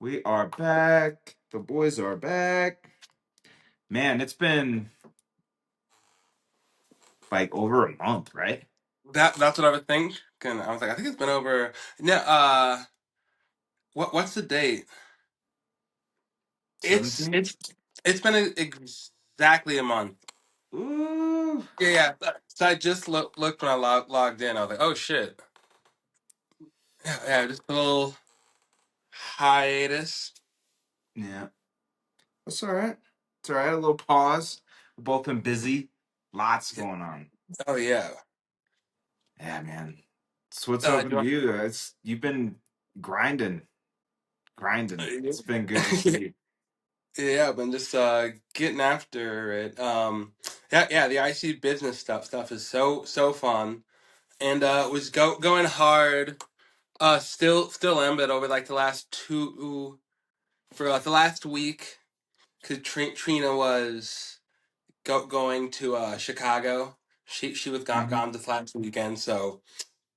We are back. The boys are back. Man, it's been like over a month, right? That's what I would think. And I was like, I think it's been over. No, what's the date? It's 17? it's it's been exactly a month. Ooh. Yeah. So I just looked when I logged in. I was like, oh shit. Yeah, just a little hiatus. Yeah. That's all right. It's all right. A little pause. We've both been busy. Lots going on. Oh yeah. Yeah, man. So what's up Uh, with do you you? You've been grinding, grinding. It's been good to want- see. yeah, I've been just getting after it. Yeah. The IC business stuff is so fun, and was going hard. Still am, but over like the last for like the last week, because Trina was going to Chicago. She was Hmm. gone this last weekend, so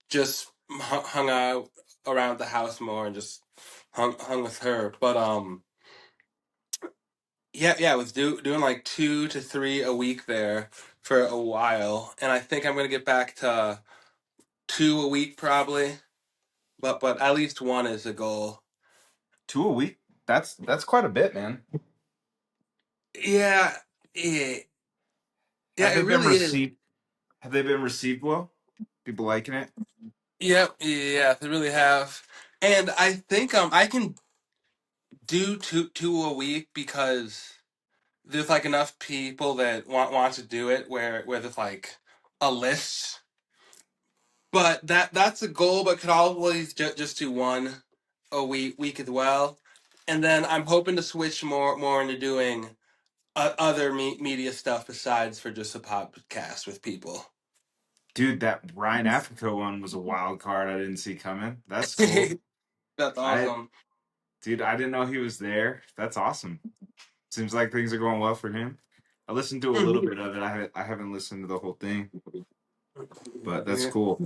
just hung out around the house more and just hung with her. But yeah, I was doing like 2 to 3 a week there for a while, and I think I'm gonna get back to 2 a week probably. But at least one is a goal. 2 a week. That's quite a bit, man. Yeah, yeah, yeah. Have they It been really is. received? Have they been received well? People liking it? Yep, yeah, they really have. And I think I can do two a week because there's like enough people that want to do it where there's like a list. But that's a goal, but could always just do one a week as well. And then I'm hoping to switch more into doing other media stuff besides for just a podcast with people. Dude, that Ryan Africa one was a wild card I didn't see coming. That's cool. That's I awesome. Dude, I didn't know he was there. That's awesome. Seems like things are going well for him. I listened to a little bit of it. I haven't listened to the whole thing, but that's Yeah. cool.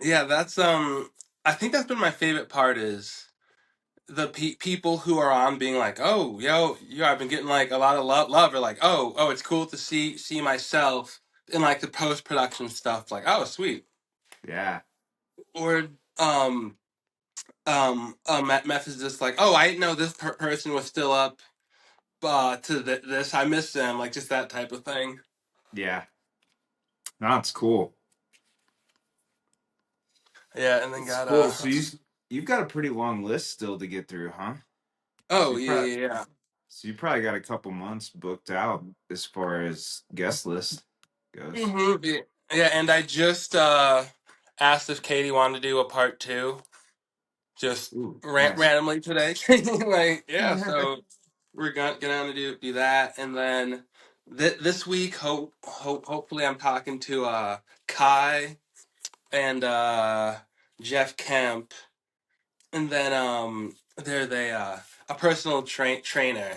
Yeah, that's I think that's been my favorite part is the people who are on being like, "Oh, yo, I've been getting like a lot of love," or like, "Oh, it's cool to see myself in like the post-production stuff." Like, "Oh, sweet." Yeah. Or Meth is just like, "Oh, I didn't know this person was still up to this. I missed them." Like just that type of thing. Yeah. No, it's cool. Yeah, and then It's got cool. So you've got a pretty long list still to get through, huh? So oh, you yeah, probably yeah, yeah. so you probably got a couple months booked out as far as guest list goes. Yeah, yeah, and I just asked if Katie wanted to do a part two, just Ooh, nice. randomly today. Like, yeah, so we're gonna do that, and then this week, hopefully, I'm talking to Kai and Jeff Kemp, and then they're a personal trainer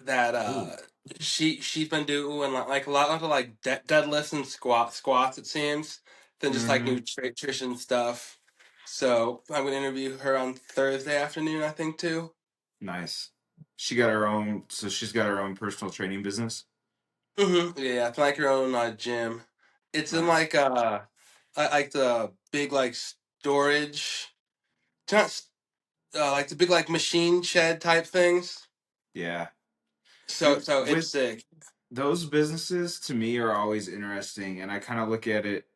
that Ooh. she's been doing like a lot of like deadlifts and squats it seems than just like Mm-hmm. nutrition stuff. So I'm gonna interview her on Thursday afternoon, I think too. Nice. So she's got her own personal training business. Yeah, it's like your own gym. It's in Nice. like like the big like storage, it's not like the big like machine shed type things. Yeah. So Dude, so it's with sick. those businesses to me are always interesting, and I kind of look at it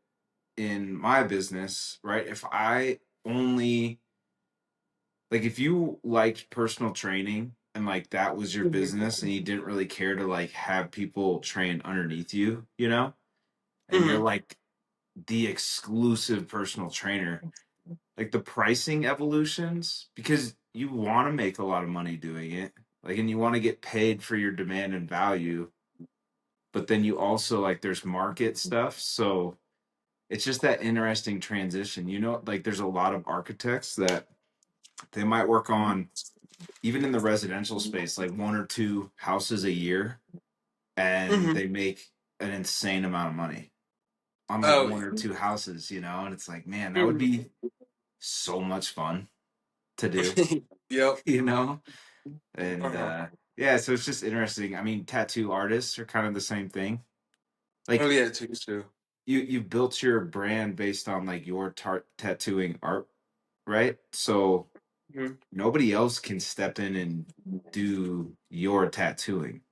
in my business, right? If I only like if you liked personal training and like that was your business and you didn't really care to like have people train underneath you, and you're Mm-hmm. like the exclusive personal trainer, like the pricing evolutions because you want to make a lot of money doing it, like, and you want to get paid for your demand and value, but then you also like there's market stuff, so it's just that interesting transition, like there's a lot of architects that they might work on even in the residential space like one or two houses a year and Mm-hmm. they make an insane amount of money on like Oh. one or two houses, and it's like, man, that would Mhm. be so much fun. to do, Yep. you know? And Uh-huh. yeah, so it's just interesting. I mean, tattoo artists are kind of the same thing. Oh Like yeah, too. you built your brand based on like your tattooing art, right? So Mm-hmm. nobody else can step in and do your tattooing.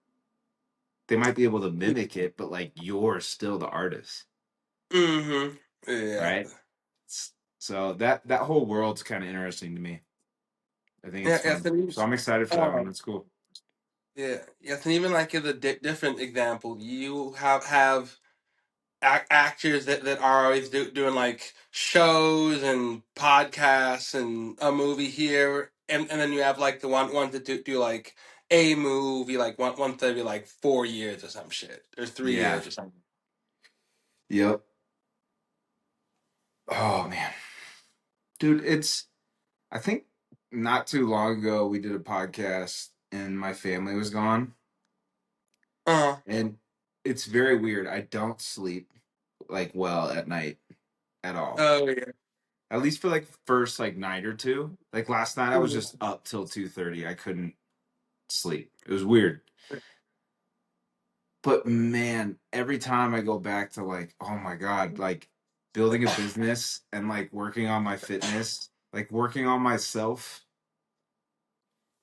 They might be able to mimic it, but like you're still the artist, Mm-hmm. Yeah. right? So that whole world's kind of interesting to me. I think it's Yeah, yeah, fun. So I'm excited for that one. um, That's cool. yeah, yes, and even like give a different example, you have actors that are always doing like shows and podcasts and a movie here, and then you have like the ones that do like a movie like once every like 4 years or some shit or three Yeah. years or something. Yep. Oh man. Dude, it's I think not too long ago we did a podcast and my family was gone Uh, and it's very weird. I don't sleep like well at night at all. oh yeah. At least for like first like night or two. Like last night I was Mhm. just up till 2:30. I couldn't sleep. It was weird. But man, every time I go back to like, oh my God, like building a business and like working on my fitness, like working on myself,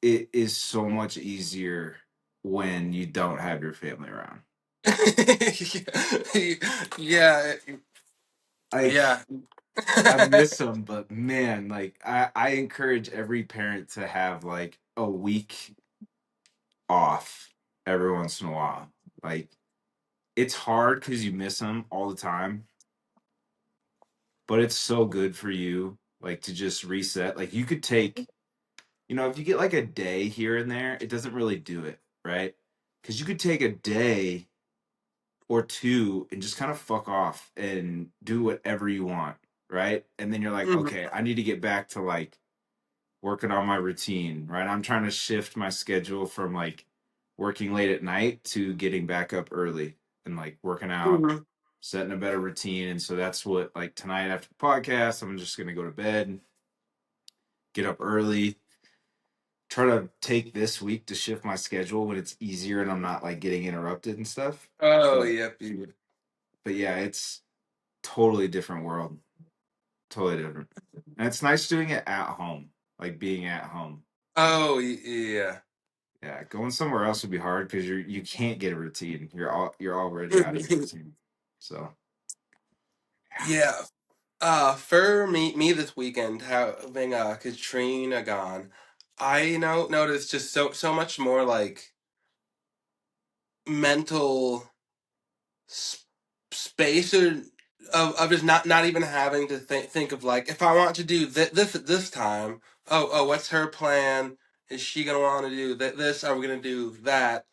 it is so much easier when you don't have your family around. Yeah, Like yeah. I miss them, but man, like I encourage every parent to have like a week off every once in a while. Like it's hard because you miss them all the time, but it's so good for you, like to just reset. Like you could take, if you get like a day here and there, it doesn't really do it, right? Because you could take a day or two and just kind of fuck off and do whatever you want, right? And then you're like, Mhm. okay, I need to get back to like working on my routine, right? I'm trying to shift my schedule from like working late at night to getting back up early and like working out, Mhm. setting a better routine. And so that's what like tonight after the podcast, I'm just gonna go to bed, get up early, try to take this week to shift my schedule when it's easier and I'm not like getting interrupted and stuff. Oh, But yep. Yep. but yeah, it's totally different world. Totally different. And it's nice doing it at home, like being at home. Oh, yeah. Yeah, going somewhere else would be hard because you can't get a routine. You're already out of your routine. So Yeah. For me this weekend, having Katrina gone, I noticed just so much more like mental s- space or of just not even having to think of like if I want to do this at this time. Oh, what's her plan? Is she gonna want to do this? Are we gonna do that?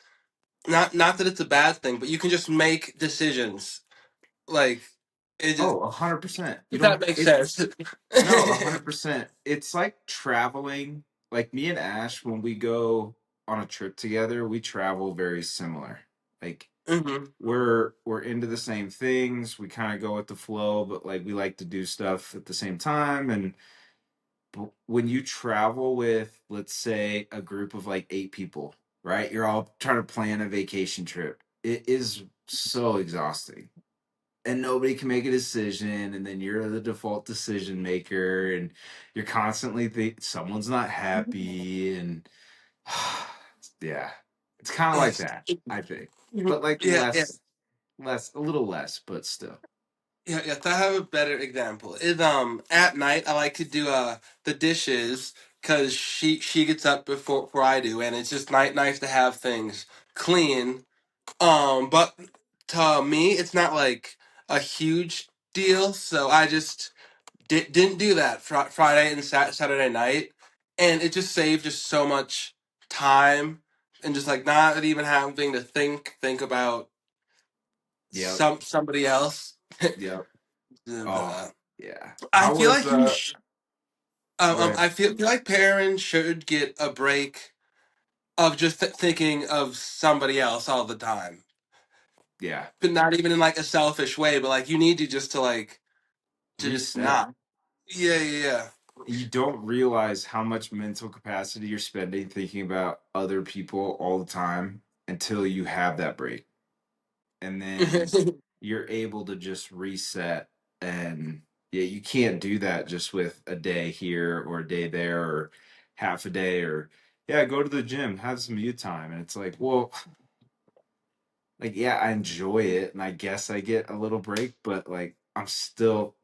Not that it's a bad thing, but you can just make decisions. Like it just 100%. You if that don't makes sense. it's No, 100%. It's like traveling. Like me and Ash, when we go on a trip together, we travel very similar. Like Hmm. we're into the same things. We kind of go with the flow, but like we like to do stuff at the same time. And when you travel with, let's say, a group of like 8 people, right? You're all trying to plan a vacation trip. It is so exhausting and nobody can make a decision, and then you're the default decision maker, and you're constantly someone's not happy, and yeah, it's kind of like that, I think, but like Yeah, yeah. a little less, but still. Yeah, yeah. To have a better example is at night I like to do the dishes because she gets up before I do, and it's just nice to have things clean. But to me it's not like a huge deal, so I just didn't do that Friday and Saturday night, and it just saved just so much time and just like not even having to think about Yep. somebody else. Yep. And, Oh yeah, I how feel was like you. go ahead. I feel like parents should get a break of just thinking of somebody else all the time, Yeah, but not even in like a selfish way. But like you need to just to like to just reset. not. Yeah, yeah, yeah. you don't realize how much mental capacity you're spending thinking about other people all the time until you have that break. And then you're able to just reset. And yeah, you can't do that just with a day here or a day there or half a day or yeah, go to the gym, have some you time. And it's like, well, like yeah, I enjoy it and I guess I get a little break, but like I'm still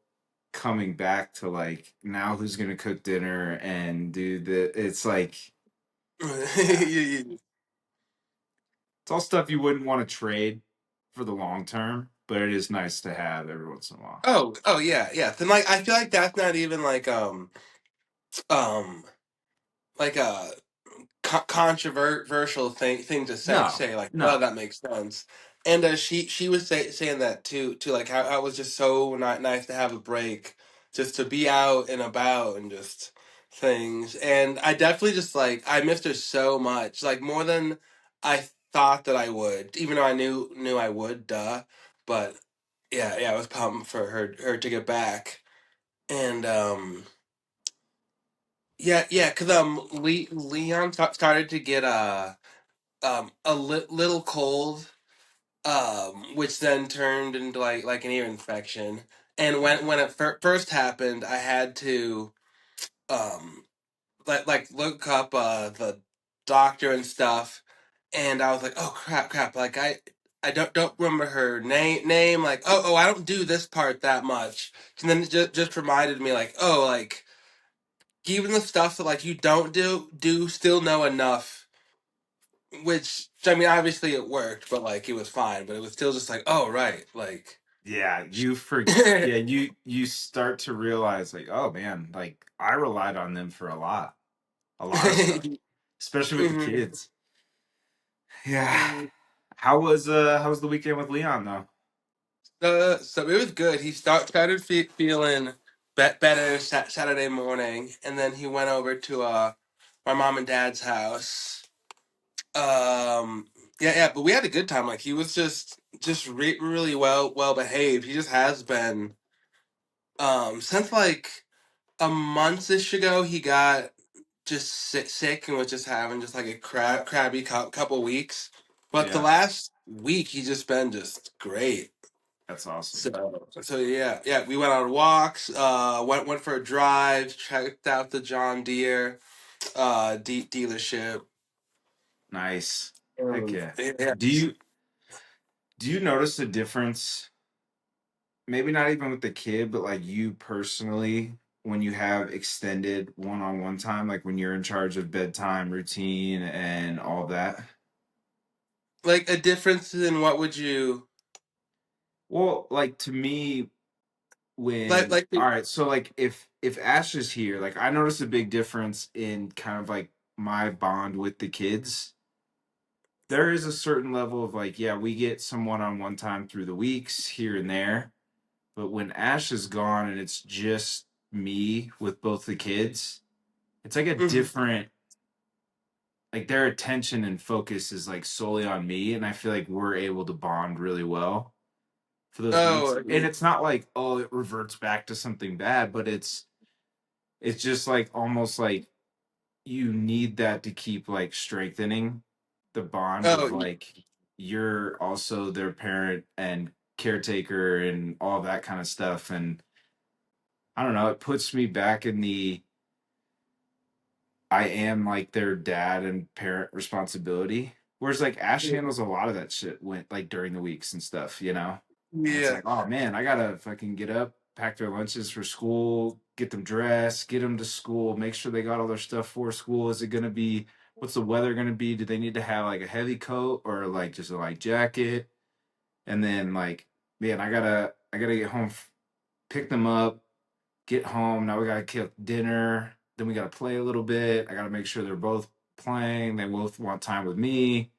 coming back to like now who's gonna cook dinner and do the it's like yeah, it's all stuff you wouldn't want to trade for the long term, but it is nice to have every once in a while. Oh yeah, yeah. Then like I feel like that's not even um like a controversial thing to No, say like no. that makes sense. And she was saying that too like how it was just so not nice to have a break, just to be out and about and just things. And I definitely just like I missed her so much, like more than I thought that I would, even though I knew I would, duh. But yeah, I was pumped for her to get back. And yeah, because Leon started to get little cold, which then turned into like an ear infection. And when it first happened, I had to um like look up the doctor and stuff, and I was like, oh crap, like I don't remember her name, like oh I don't do this part that much, and then it just reminded me like oh like even the stuff that like you don't do still know enough, which I mean obviously it worked, but like it was fine, but it was still just like oh right like Yeah, yeah, you start to realize like, oh man, like I relied on them for a lot of stuff, especially with the Mhm. kids. Yeah. Mhm. How was the weekend with Leon though? So it was good. He started feeling better Saturday morning, and then he went over to my mom and dad's house. Um, yeah, but we had a good time. Like he was just really well behaved. He just has been since like a month-ish ago. He got just sick and was just having just like a crabby couple weeks. But the Yeah, last week he's just been just great. that's awesome. So yeah, we went on walks, went for a drive, checked out the John Deere dealership. Nice. Heck yeah. Yeah. Do you notice a difference? Maybe not even with the kid, but like you personally, when you have extended one-on-one time, like when you're in charge of bedtime routine and all that. Like a difference in what would you Well, like to me, like when like all the right, so like if Ash is here, like I notice a big difference in kind of like my bond with the kids. There is a certain level of like, yeah, we get some one-on-one time through the weeks here and there, but when Ash is gone and it's just me with both the kids, it's like a Mhm. different like their attention and focus is like solely on me, and I feel like we're able to bond really well for those weeks. Oh And it's not like, oh, it reverts back to something bad, but it's just like almost like you need that to keep like strengthening the bond of oh like you're also their parent and caretaker and all that kind of stuff. And I don't know, it puts me back in the I am like their dad and parent responsibility. Whereas like Ash handles a lot of that shit when like during the weeks and stuff, you know? And it's yeah. like, oh man, I gotta fucking get up, pack their lunches for school, get them dressed, get them to school, make sure they got all their stuff for school. Is it gonna be, what's the weather gonna be? Do they need to have like a heavy coat or like just a light jacket? And then like, man, I gotta get home, pick them up, get home. Now we gotta cook dinner. Then we gotta play a little bit. I gotta make sure they're both playing. They both want time with me.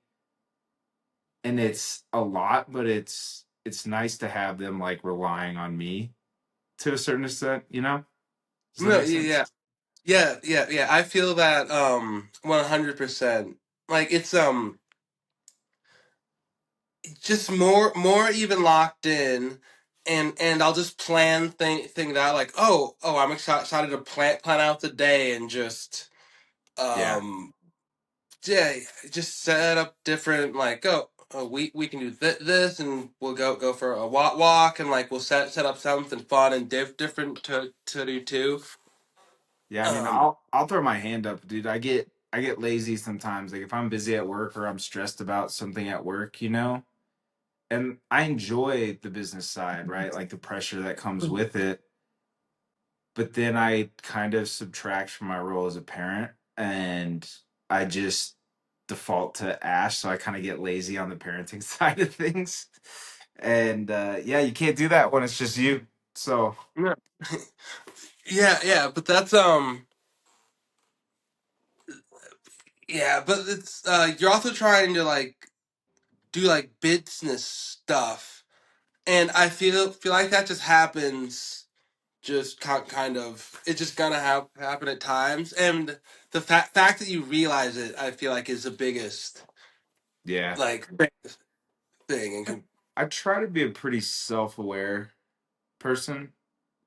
And it's a lot, but it's nice to have them like relying on me to a certain extent, you know? Does that No, make sense? yeah. I feel that 100%. Like it's just more even locked in, and I'll just plan thing that like, oh, I'm excited to plan out the day and just Yeah. um yeah, just set up different like, we can do this, and we'll go for a walk, and like we'll set up something fun and different to do too. Yeah, I mean, Um, I'll throw my hand up, dude. I get lazy sometimes. Like if I'm busy at work or I'm stressed about something at work, and I enjoy the business side, right? Like the pressure that comes with it. But then I kind of subtract from my role as a parent and I just default to Ash, so I kind of get lazy on the parenting side of things. And yeah, you can't do that when it's just you. So yeah, yeah, but that's yeah, but it's you're also trying to like do like business stuff, and I feel like that just happens, just kind of, it's just gonna happen at times, and the fact that you realize it, I feel like, is the biggest yeah, like thing. And I, I try to be a pretty self-aware person.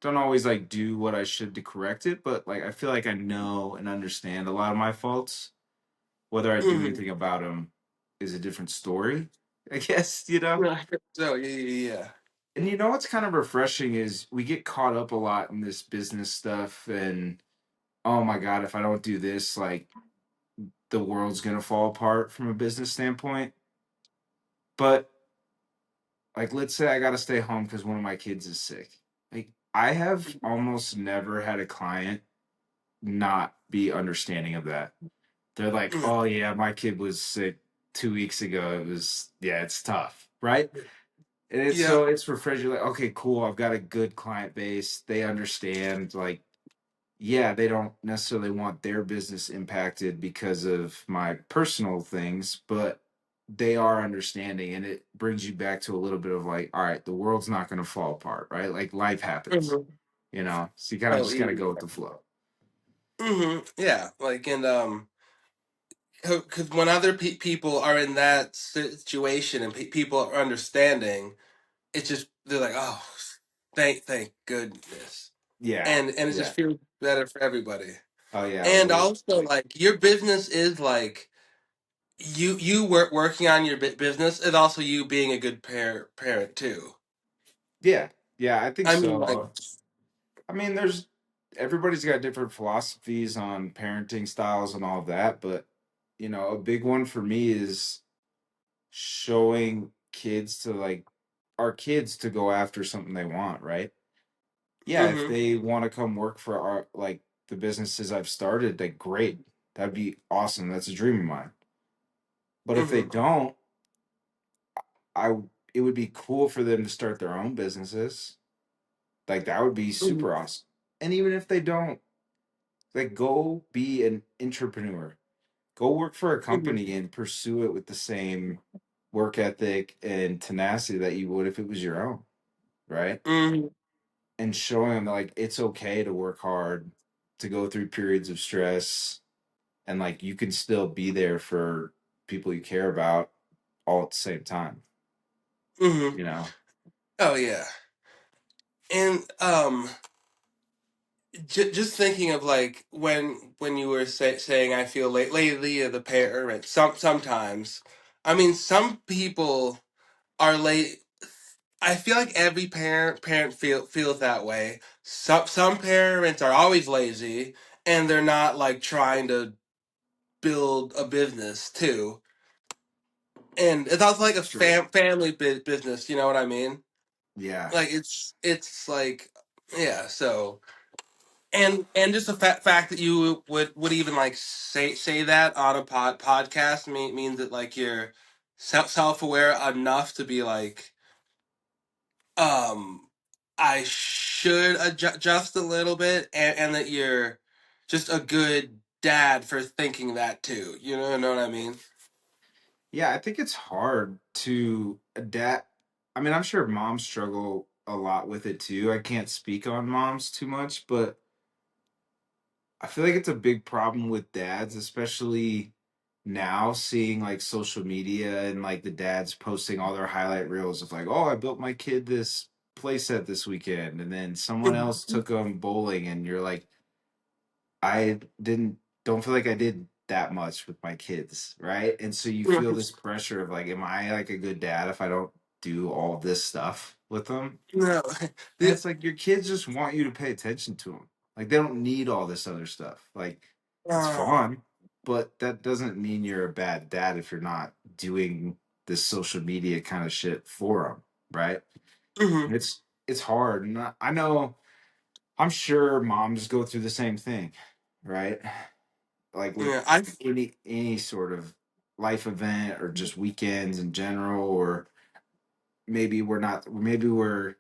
Don't always like do what I should to correct it, but like I feel like I know and understand a lot of my faults. Whether I do Mhm. anything about them is a different story, I guess. So yeah. And what's kind of refreshing is we get caught up a lot in this business stuff and oh my god, if I don't do this, like the world's gonna fall apart from a business standpoint. But like let's say I gotta stay home because one of my kids is sick. Like I have almost never had a client not be understanding of that. They're like, Mhm. oh yeah, my kid was sick 2 weeks ago. Yeah, it's tough, right? And it's Yeah. so it's refreshing. Like, okay, cool. I've got a good client base. They understand. Like, yeah, they don't necessarily want their business impacted because of my personal things, but they are understanding, and it brings you back to a little bit of like, all right, the world's not going to fall apart, right? Like life happens, Mhm. so you kind of Oh just got to yeah. go with the flow. Yeah, like, and because when other people are in that situation, and people are understanding, it's just, they're like, oh, thank goodness, Yeah, and it just yeah. feels better for everybody. Oh yeah, And way. also, like, your business is like, you working on your business is also you being a good parent too. Yeah, yeah. I think I mean, like, so. I mean, there's everybody's got different philosophies on parenting styles and all of that, but a big one for me is showing kids to like our kids to go after something they want, right? Yeah, if mm-hmm, they want to come work for our like the businesses I've started, like great. That'd be awesome. That's a dream of mine. But if they mm-hmm, don't, I it would be cool for them to start their own businesses. Like that would be mm-hmm, super awesome. And even if they don't, like go be an entrepreneur. Go work for a mm-hmm, company and pursue it with the same work ethic and tenacity that you would if it was your own, right? mm-hmm, And showing them that, like it's okay to work hard, to go through periods of stress, and like you can still be there for people you care about all at the same time, mm-hmm. you know? Oh yeah. And just thinking of like, when you were saying, I feel lately of the parent, sometimes, I mean, some people are late. I feel like every parent feels that way. Some parents are always lazy, and they're not like trying to build a business too. And it's also like a True. family business. You know what I mean? Yeah. Like, it's like, yeah. So, and just the fact that you would even like say that on a podcast means that like you're self aware enough to be like, um I should adjust a little bit, and that you're just a good dad for thinking that too. Know what I mean? Yeah, I think it's hard to adapt. I mean, I'm sure moms struggle a lot with it too. I can't speak on moms too much, but I feel like it's a big problem with dads, especially now seeing like social media and like the dads posting all their highlight reels of like, oh, I built my kid this playset this weekend, and then someone else took them bowling, and you're like, I didn't don't feel like I did that much with my kids, right? And so you feel this pressure of like, am I like a good dad if I don't do all this stuff with them? No, And the, it's like your kids just want you to pay attention to them. Like they don't need all this other stuff. Like it's uh, fun, but that doesn't mean you're a bad dad if you're not doing this social media kind of shit for them, right? mhm. And it's hard. And I know I'm sure moms go through the same thing, right? Like with Yeah, I any sort of life event or just weekends in general, or maybe we're not, maybe we're,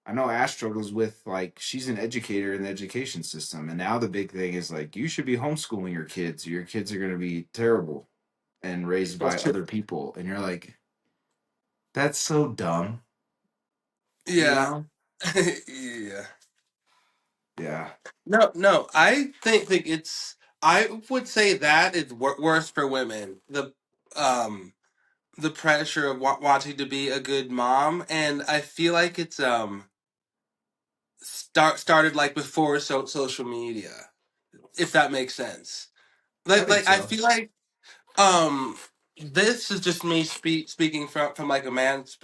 I know Ash struggles with like she's an educator in the education system, and now the big thing is like you should be homeschooling your kids. Your kids are going to be terrible and raised by that's true. other people, and you're like, that's so dumb, you Yeah, know? yeah. Yeah, No. I think it's. I would say that is worse for women. Um the pressure of wanting to be a good mom, and I feel like it's started like before social media, if that makes sense. I think I so. feel like um this is just me speaking from like a man's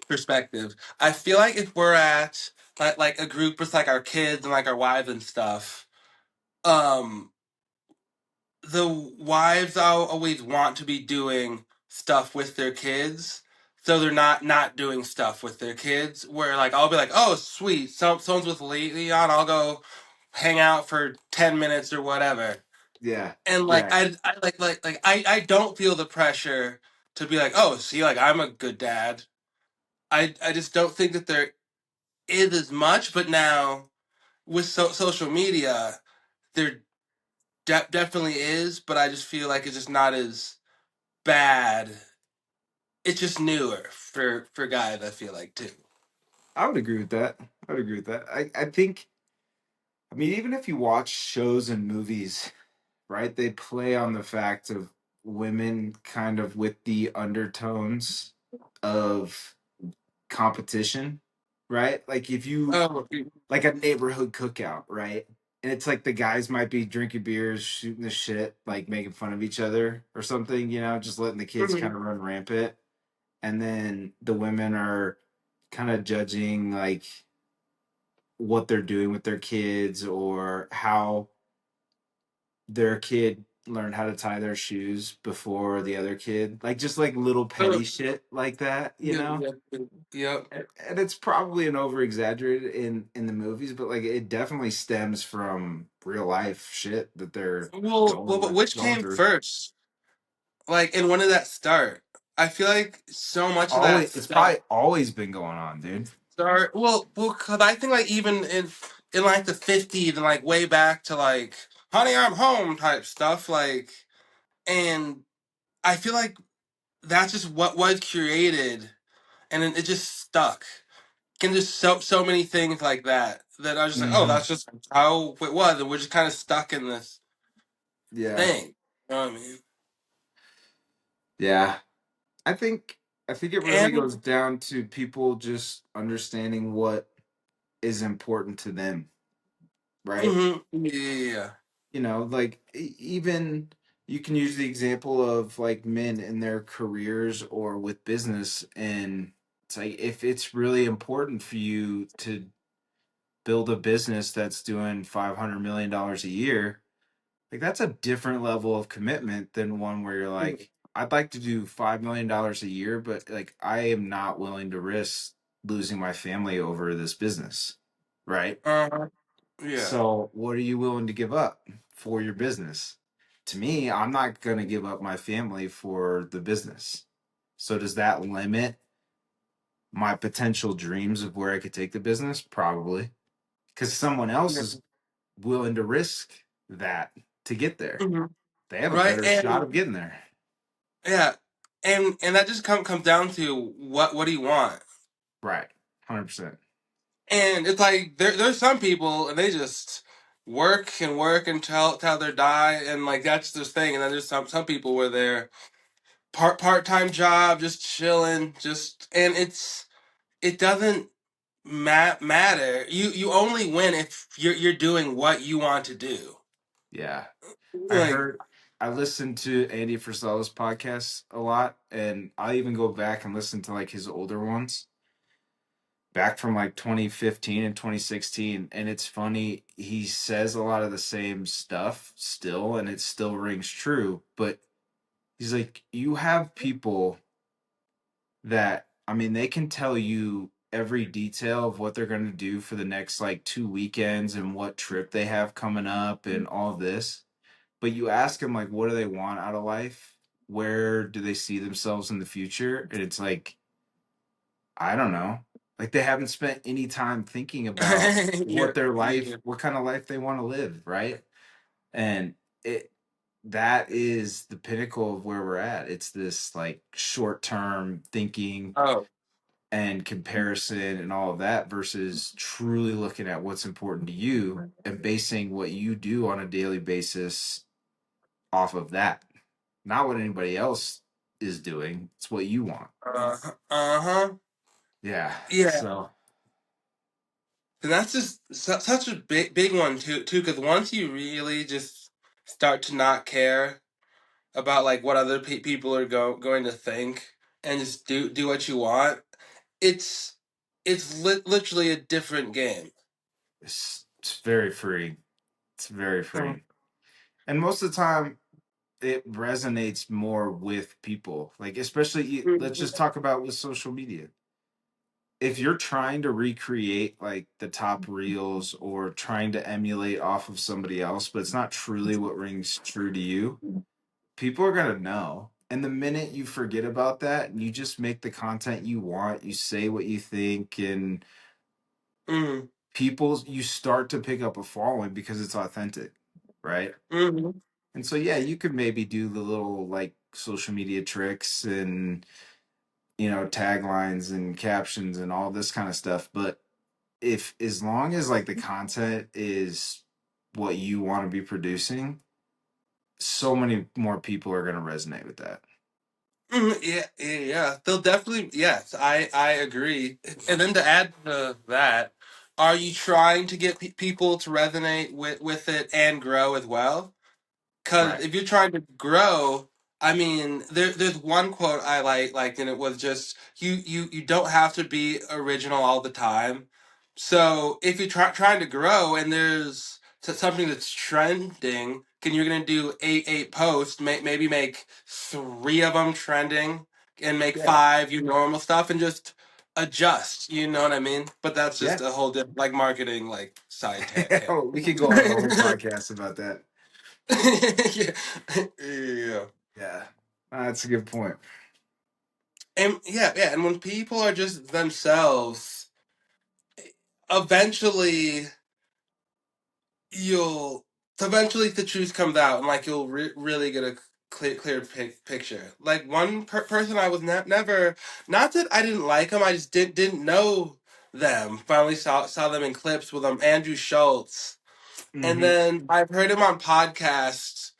perspective. I feel like if we're at like a group with like our kids and like our wives and stuff, um the wives always want to be doing stuff with their kids, so they're not doing stuff with their kids, where like I'll be like, oh sweet, someone's with Leon, I'll go hang out for 10 minutes or whatever. Yeah, And like yeah. I I don't feel the pressure to be like, oh, see, like I'm a good dad. I just don't think that there is as much. But now with social media, there definitely is. But I just feel like it's just not as bad. It's just newer for guys. I feel like too. I would agree with that. I would agree with that. I think, I mean, even if you watch shows and movies, right, they play on the fact of women kind of with the undertones of competition, right? Like if you, Oh, like a neighborhood cookout, right? And it's like the guys might be drinking beers, shooting the shit, like making fun of each other or something, just letting the kids kind mhm. of run rampant. And then the women are kind of judging like what they're doing with their kids or how their kid learned how to tie their shoes before the other kid. Like just like little petty Oh, shit like that, yeah, yeah. And it's probably an over exaggerated in the movies, but like it definitely stems from real life shit that they're But which going came through. first? Like, and when did that start? I feel like so much of that It's stuff probably always been going on, dude. start. Cause I think like even in like the 50s and like way back to like "Honey, I'm Home" type stuff. Like, and I feel like that's just what was created, and then it just stuck. And just so many things like that I was just like, oh, Hmm. that's just how it was, and we're just kind of stuck in this Yeah, thing. You know what I mean? yeah. I think I think it really And goes down to people just understanding what is important to them, right? yeah. Like even you can use the example of like men in their careers or with business, and it's like if it's really important for you to build a business that's doing $500 million a year, like that's a different level of commitment than one where you're like, I'd like to do $5 million a year, but like I am not willing to risk losing my family over this business, right? Uh, yeah. So, what are you willing to give up for your business? To me, I'm not going to give up my family for the business. So, does that limit my potential dreams of where I could take the business? Probably. Because someone else Yeah. is willing to risk that to get there. Mhm. They have a Right, better shot and of getting there. yeah, and that just comes down to what do you want? Right. 100%. And it's like there's some people and they just work and work until they die, and like that's their thing. And then there's some people where they're part time job, just chilling, just and it doesn't matter. You only win if you're doing what you want to do. Yeah. I Like, heard I listened to Andy Frisella's podcast a lot, and I even go back and listen to like his older ones back from like 2015 and 2016. And it's funny, he says a lot of the same stuff still, and it still rings true. But he's like, you have people that, I mean, they can tell you every detail of what they're going to do for the next like 2 weekends and what trip they have coming up and all this. But you ask them, like, what do they want out of life? Where do they see themselves in the future? And it's like, I don't know. Like they haven't spent any time thinking about yeah, what their life, yeah. what kind of life they want to live, right? And it that is the pinnacle of where we're at. It's this like short-term thinking Oh, and comparison and all of that versus truly looking at what's important to you and basing what you do on a daily basis off of that. Not what anybody else is doing. It's what you want. uh-huh. Yeah. Yeah. So And that's just such a big one too, because once you really just start to not care about like what other people are going to think and just do what you want, it's literally a different game. it's very free. It's very Mm. free. And most of the time it resonates more with people. Like especially let's just talk about with social media. If you're trying to recreate like the top reels or trying to emulate off of somebody else, but it's not truly what rings true to you, people are going to know. And the minute you forget about that and you just make the content you want, you say what you think, and Mm. people, you start to pick up a following because it's authentic, right? Mm. And so, yeah, you could maybe do the little like social media tricks and, taglines and captions and all this kind of stuff. But if, as long as like the content is what you want to be producing, so many more people are going to resonate with that. Yeah, yeah, yeah. They'll definitely. Yes, I agree. And then to add to that, are you trying to get people to resonate with it and grow as well? Because Right. if you're trying to grow, I mean, there's one quote I like, and it was just you don't have to be original all the time. So if you're trying to grow and there's something that's trending, and you're gonna do eight posts, maybe make three of them trending, and make Yeah. five your normal stuff, and just adjust. You know what I mean? But that's just Yeah. a whole different like marketing like side Oh, we could go on a whole podcast about that. yeah. Yeah. Yeah. That's a good point. And yeah, and when people are just themselves, eventually you'll eventually the truth comes out, and like you'll really get a clear picture. Like one person I was never, not that I didn't like them, I just didn't know them. Finally saw them in clips with Andrew Schultz, and Hmm. then I've heard him on podcasts.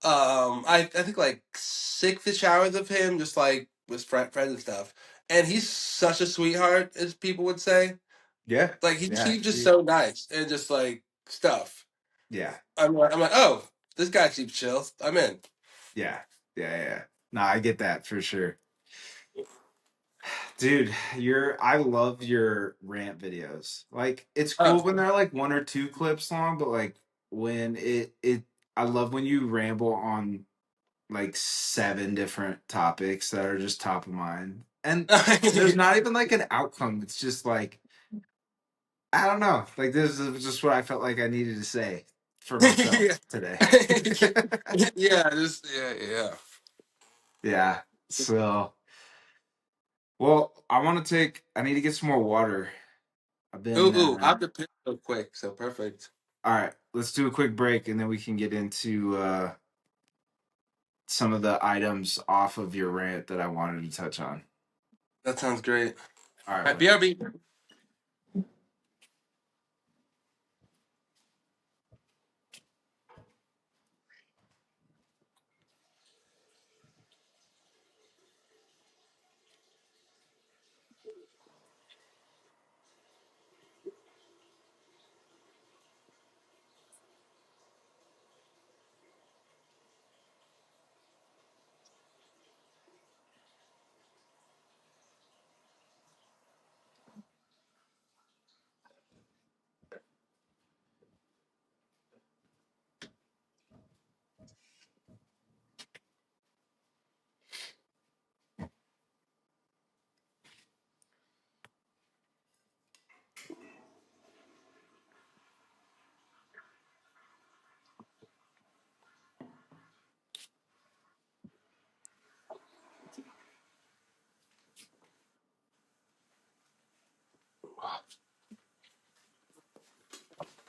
I think like 6ish hours of him, just like with friends and stuff. And he's such a sweetheart, as people would say. Yeah. Like Yeah. he's just so nice and just like stuff. Yeah. I'm like, oh, this guy seems chill. I'm in. Yeah. Yeah. Yeah. No, I get that for sure. Dude, I love your rant videos. Like it's Oh, cool when they're like one or two clips long, but like when I love when you ramble on like seven different topics that are just top of mind. And there's not even like an outcome. It's just like I don't know. Like this is just what I felt like I needed to say for myself yeah, today. yeah, just yeah. Yeah. So, well, I need to get some more water. I've been Ooh, I have to pick real quick, so perfect. all right, let's do a quick break and then we can get into some of the items off of your rant that I wanted to touch on. That sounds great. All right, All right, buddy. BRB.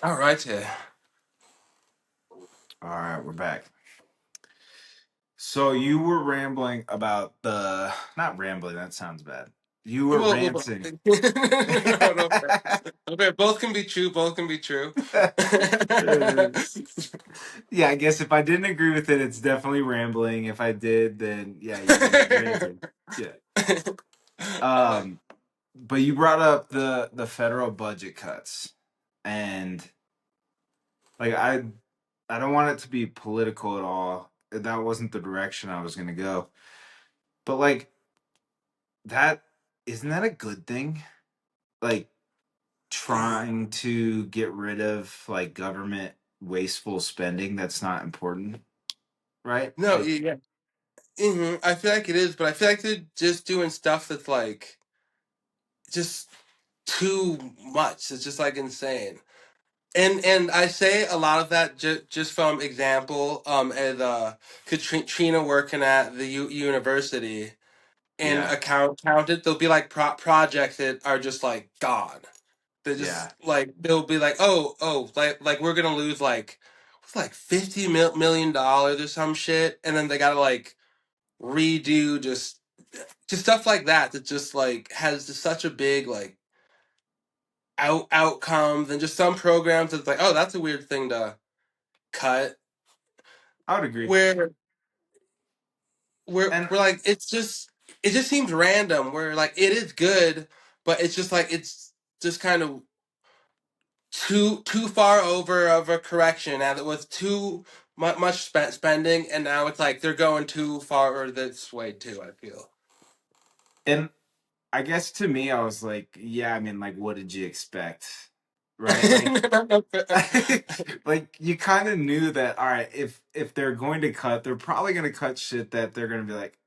All right, yeah. All right, we're back. So you were rambling about the not rambling, that sounds bad. You were Well, ranting. no, no, okay, both can be true. Both can be true. Yeah, I guess if I didn't agree with it, it's definitely rambling. If I did, then yeah, you're ranting. Yeah. uh, Um, but you brought up the federal budget cuts, and like I don't want it to be political at all. That wasn't the direction I was gonna go. But like that isn't that a good thing? Like trying to get rid of like government wasteful spending that's not important, right? no, Like yeah. I feel like it is, but I feel like they're just doing stuff that's like just too much. It's just like insane. And I say a lot of that just from example, as Katrina working at the university and yeah, accounted, there'll be like projects that are just like gone. They just yeah. like they'll be like, oh, like we're gonna lose like what's like $50 million or some shit, and then they gotta like redo just stuff like that that just like has just such a big like outcomes and just some programs that's like, oh, that's a weird thing to cut. I would agree. Where And we're like it just seems random. Where like it is good, but it's just like it's just kind of too far over of a correction, and it was too much spending, and now it's like they're going too far this way too. I feel. and I guess to me I was like, yeah, I mean like what did you expect? Right? Like like you kind of knew that all right, if they're going to cut, they're probably going to cut shit that they're going to be like,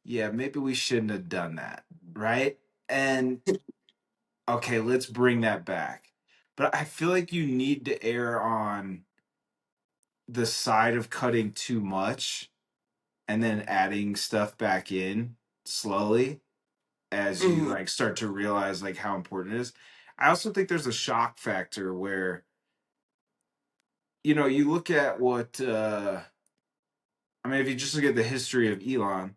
yeah, maybe we shouldn't have done that, right? And okay, let's bring that back. But I feel like you need to err on the side of cutting too much and then adding stuff back in slowly as you Mhm, like start to realize like how important it is. I also think there's a shock factor where you look at what I mean if you just look at the history of Elon,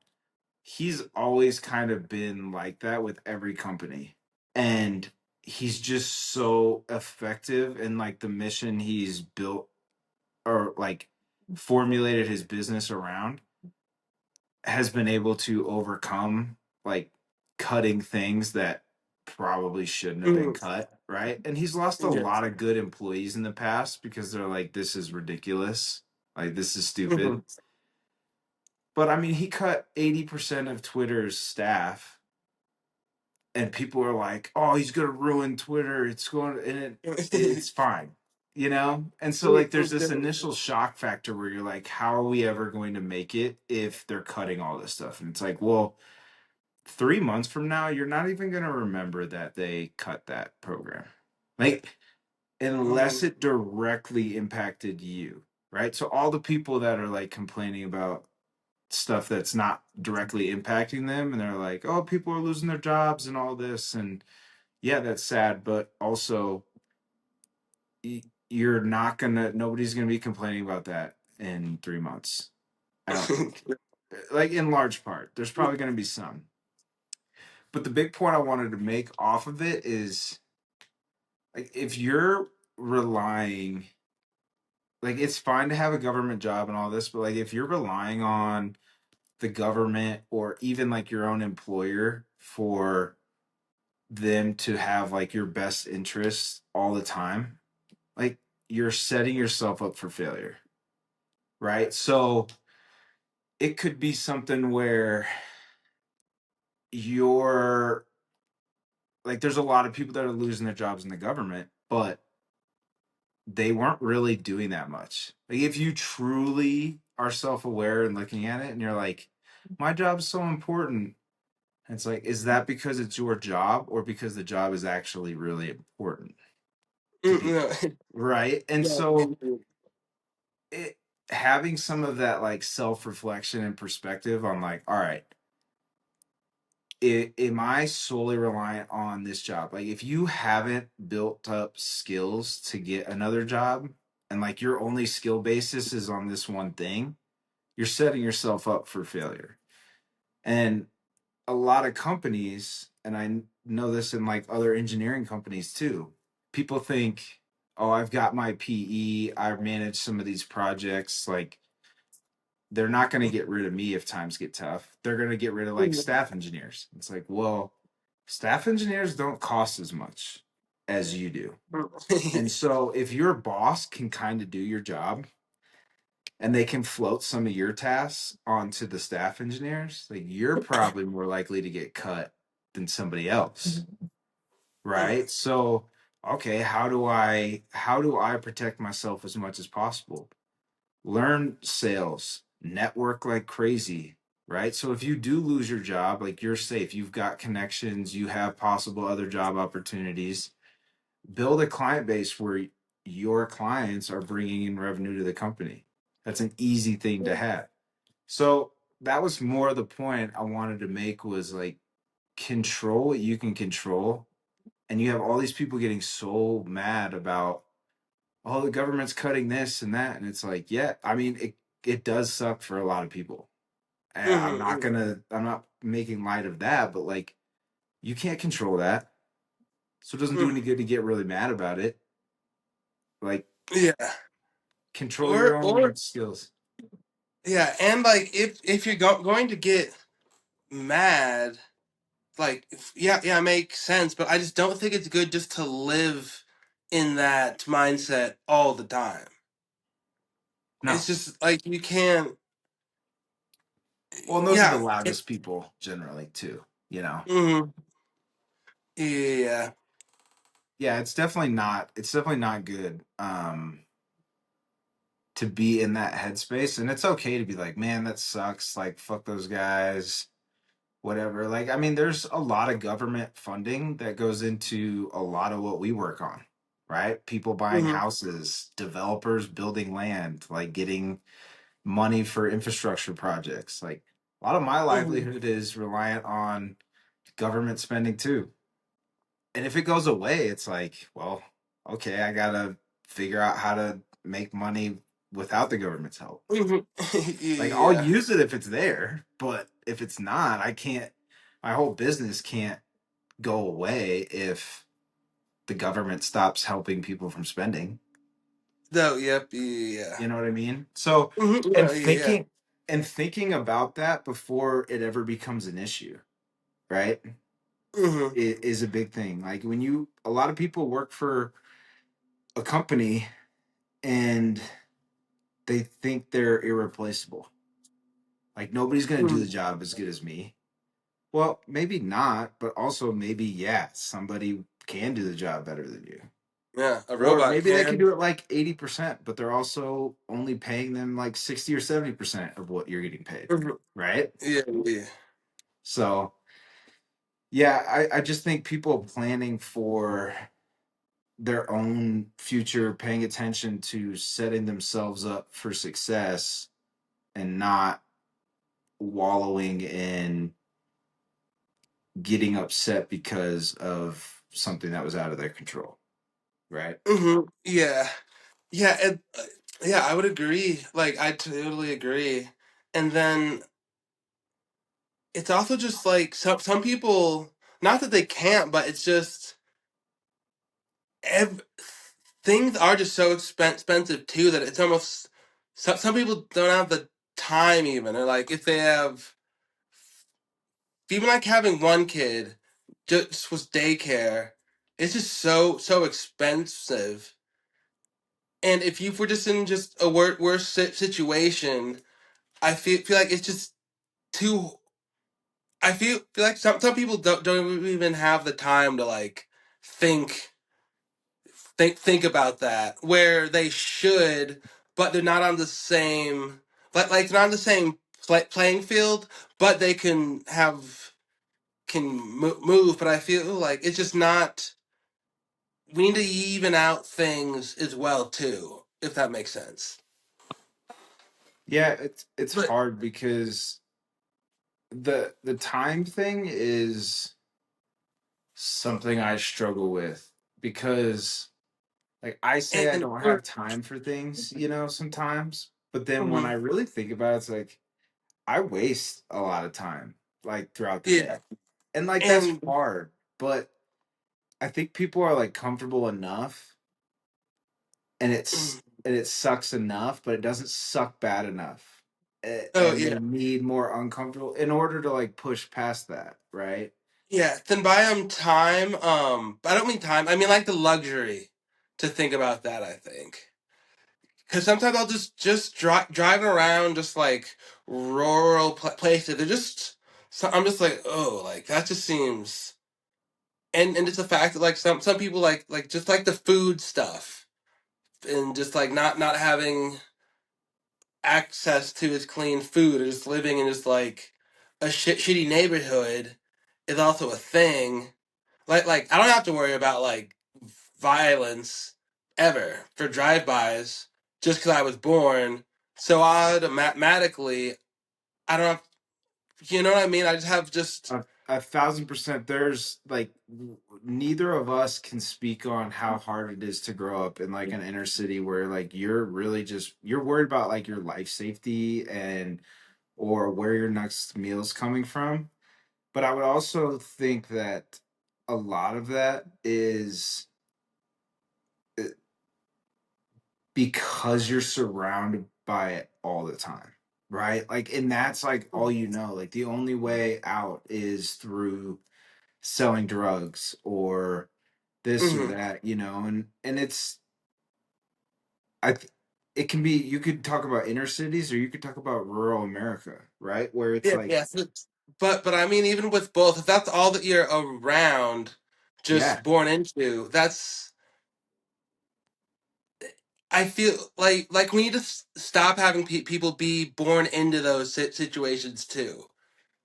he's always kind of been like that with every company. And he's just so effective in like the mission he's built or like formulated his business around has been able to overcome like cutting things that probably shouldn't have been mhm, cut, right? And he's lost a yes, lot of good employees in the past because they're like, this is ridiculous. Like, this is stupid. mhm. But I mean, he cut 80% of Twitter's staff, and people are like, oh, he's going to ruin Twitter. It's going to, and it's fine, And so, like, there's this initial shock factor where you're like, how are we ever going to make it if they're cutting all this stuff? And it's like, well, 3 months from now, you're not even going to remember that they cut that program. Like, unless Mhm. it directly impacted you, right? So, all the people that are like complaining about stuff that's not directly impacting them, and they're like, oh, people are losing their jobs and all this. And yeah, that's sad. But also, you're not going to, nobody's going to be complaining about that in 3 months. I don't think. Like, in large part, there's probably going to be some. But the big point I wanted to make off of it is like if you're relying like it's fine to have a government job and all this, but like if you're relying on the government or even like your own employer for them to have like your best interests all the time, like you're setting yourself up for failure, right? So it could be something where you're like there's a lot of people that are losing their jobs in the government, but they weren't really doing that much. Like if you truly are self-aware and looking at it and you're like, my job's so important. And it's like, is that because it's your job or because the job is actually really important to No, people? Right. And yeah, so it having some of that like self-reflection and perspective on like, all right, am I solely reliant on this job? Like, if you haven't built up skills to get another job, and like your only skill basis is on this one thing, you're setting yourself up for failure. And a lot of companies, and I know this in like other engineering companies too, people think, oh, I've got my PE, I manage some of these projects. Like, they're not going to get rid of me if times get tough. They're going to get rid of like Mhm. staff engineers. It's like, well, staff engineers don't cost as much as you do. And so if your boss can kind of do your job and they can float some of your tasks onto the staff engineers, like, you're probably more likely to get cut than somebody else. Mm. Right? So, okay, how do I protect myself as much as possible? Learn sales, network like crazy, right? So if you do lose your job, like, you're safe, you've got connections, you have possible other job opportunities. Build a client base where your clients are bringing in revenue to the company. That's an easy thing to have. So that was more the point I wanted to make, was like, control what you can control. And you have all these people getting so mad about, oh, the government's cutting this and that, and it's like, yeah, I mean, it does suck for a lot of people. And Mhm. I'm not making light of that, but like, you can't control that, so it doesn't do Mhm. any good to get really mad about it. Like, Yeah. control your Or own skills. yeah, and like if you're going to get mad, like yeah, makes sense, but I just don't think it's good just to live in that mindset all the time. No, It's just like you can't. well, and those are the Yeah. loudest people generally too. Mhm. Yeah. Yeah, it's definitely not good. To be in that headspace, and it's okay to be like, man, that sucks, like, fuck those guys, whatever. Like, I mean, there's a lot of government funding that goes into a lot of what we work on, right? People buying Mhm. houses, developers building land, like getting money for infrastructure projects. Like, a lot of my Mhm. livelihood is reliant on government spending too. And if it goes away, it's like, well, okay, I gotta figure out how to make money without the government's help. Mhm. Like, I'll Yeah. use it if it's there, but if it's not, I can't. My whole business can't go away if the government stops helping people from spending. No. Yep. Yeah. You know what I mean? So, Mhm. and No. Yeah. thinking about that before it ever becomes an issue, right? Mhm. Is a big thing. Like, when a lot of people work for a company and they think they're irreplaceable. Like, nobody's going to do the Mhm. job as good as me. Well, maybe not, but also maybe, yeah, somebody can do the job better than you. Yeah. A Or robot maybe they can can. do it like 80%, but they're also only paying them like 60 or 70% of what you're getting paid. Mhm. Right? Yeah. Yeah. So, yeah, I just think people planning for their own future, paying attention to setting themselves up for success, and not wallowing in getting upset because of something that was out of their control. Right? Yeah. Yeah. Yeah. I would agree. Like I totally agree. And then it's also just like some people. Not that they can't, but it's just ev- things are just so expensive too that it's almost some people don't have the time even, or like if they have even like having one kid just was daycare, it's just so expensive. And if you were just in just a worse situation, I feel like it's just too. I feel like some people don't even have the time to like think think about that where they should, but they're not on the same like they're not on the same playing field, but they can move. But I feel like it's just not. We need to even out things as well too, if that makes sense. Yeah, it's But hard because the time thing is something I struggle with because like I say I And don't have time for things, sometimes, but then when I Mhm. really think about it, it's like I waste a lot of time like throughout the day. Yeah, And like that's and hard, but I think people are like comfortable enough and mm, it sucks enough, but it doesn't suck bad enough. oh And they yeah, need more uncomfortable in order to like push past that, right? yeah. Then buy them time. I don't mean time. I mean like the luxury to think about that. I think because sometimes I'll just driving around just like rural places. They're just so I'm just like oh like that just seems and it's the fact that like some people like just like the food stuff and just like not having access to his clean food or just living in just like a shitty neighborhood is also a thing. Like I don't have to worry about like violence ever for drive-bys just because I was born. So automatically I don't have, you know what I mean? I just have just A 1,000%. There's like neither of us can speak on how hard it is to grow up in like an inner city where like you're really just you're worried about like your life safety and or where your next meal's coming from. But I would also think that a lot of that is uh, because you're surrounded by it all the time, right? Like, and that's like all you know. Like, the only way out is through selling drugs or this or mhm. that, and I, th- it can be, you could talk about inner cities or you could talk about rural America, right? Where it's Yeah, like, yeah. But I mean even with both, if that's all that you're around yeah, just born into, that's I feel like we need to stop having people be born into those situations too.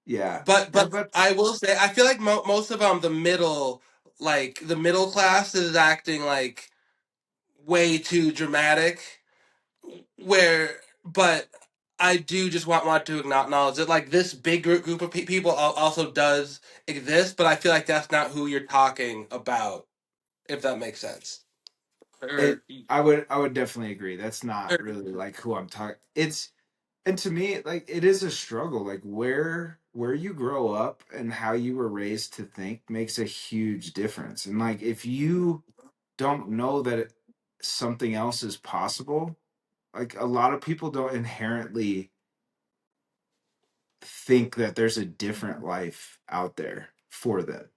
yeah. But But I will say I feel like most of the middle like the middle class is acting like way too dramatic. Where but I do just want to acknowledge that like this big group of people also does exist, but I feel like that's not who you're talking about. If that makes sense. it, Or, I would definitely agree. That's not or really like who I'm talking. And to me, like it is a struggle. Like where you grow up and how you were raised to think makes a huge difference. And like if you don't know that something else is possible, like a lot of people don't inherently think that there's a different life out there for them,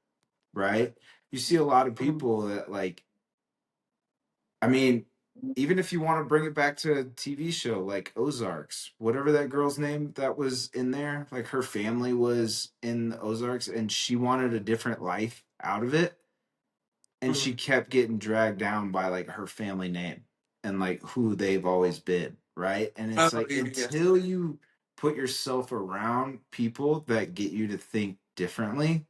right? You see a lot of people that like I mean, even if you want to bring it back to a TV show like Ozarks, whatever that girl's name that was in there, like her family was in the Ozarks and she wanted a different life out of it. And she Mhm. kept getting dragged down by like her family name and like who they've always been. Right. And Oh it's like yeah. until you put yourself around people that get you to think differently,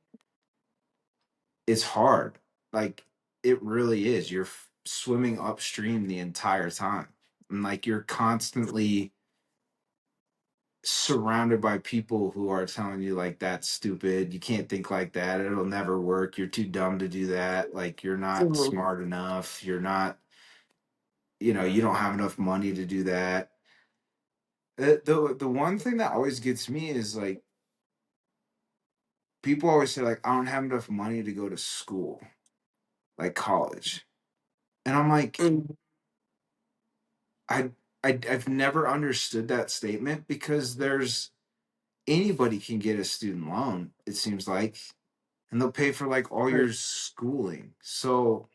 it's hard. Like it really is. You're swimming upstream the entire time. And like you're constantly surrounded by people who are telling you like that's stupid. You can't think like that. It'll never work. You're too dumb to do that. Like you're not Mhm. smart enough. You're not, you don't have enough money to do that. The one thing that always gets me is like people always say like I don't have enough money to go to school, like college. And I'm like Mhm. I, I've never understood that statement because there's anybody can get a student loan, it seems like, and they'll pay for like all Right. your schooling. So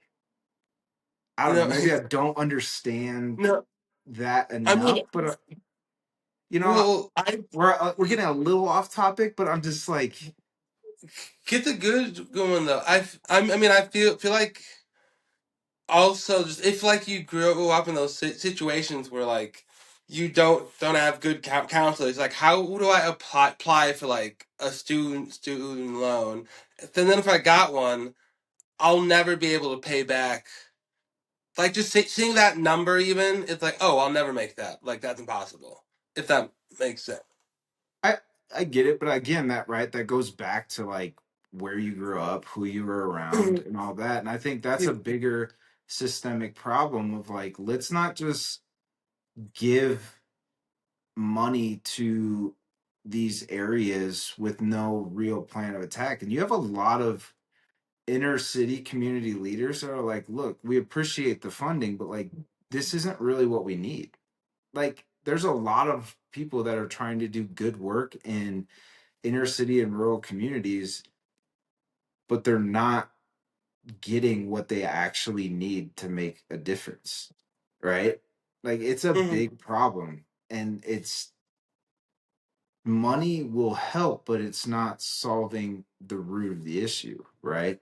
I don't know, No, maybe I don't understand no. that I mean, enough, but you know, well, I we're getting a little off topic, but I'm just like, get the good going though. I mean, I feel like also just if like you grow up in those situations where like you don't have good counselors, like how do I apply for like a student loan? Then if I got one, I'll never be able to pay back. Like just seeing that number, even it's like, oh, I'll never make that. Like that's impossible. If that makes sense. I get it, but again, that goes back to like where you grew up, who you were around, and all that. And I think that's a bigger systemic problem of like, let's not just give money to these areas with no real plan of attack. And you have a lot of inner city community leaders that are like, look, we appreciate the funding, but like, this isn't really what we need. Like, there's a lot of people that are trying to do good work in inner city and rural communities, but they're not getting what they actually need to make a difference. Right? Like, it's a Mhm. big problem. And it's money will help, but it's not solving the root of the issue, right?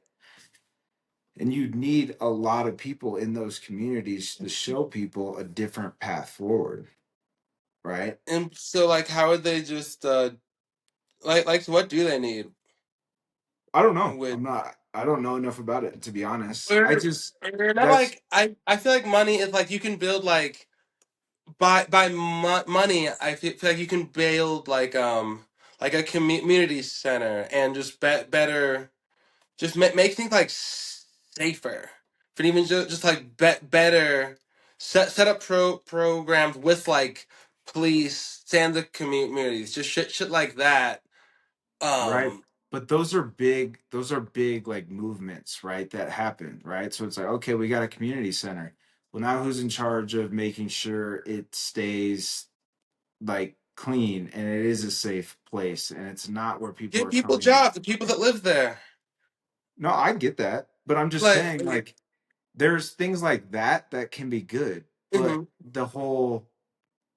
And you need a lot of people in those communities to show people a different path forward, right? And so, like, how would they just like what do they need I don't know. with I don't know enough about it to be honest. I or just or not that's like I feel like money is like you can build like money. I feel like you can build like a community center and just better just make things like safer for even just like better set up programs with like police and the communities just shit like that. right. um But those are big like movements, right? That happen, right? So it's like, okay, we got a community center. Well, now who's in charge of making sure it stays like clean and it is a safe place and it's not where people Give are people coming in. jobs, the people that live there. No, I get that, but I'm just Like, saying like there's things like that that can be good, but mhm. the whole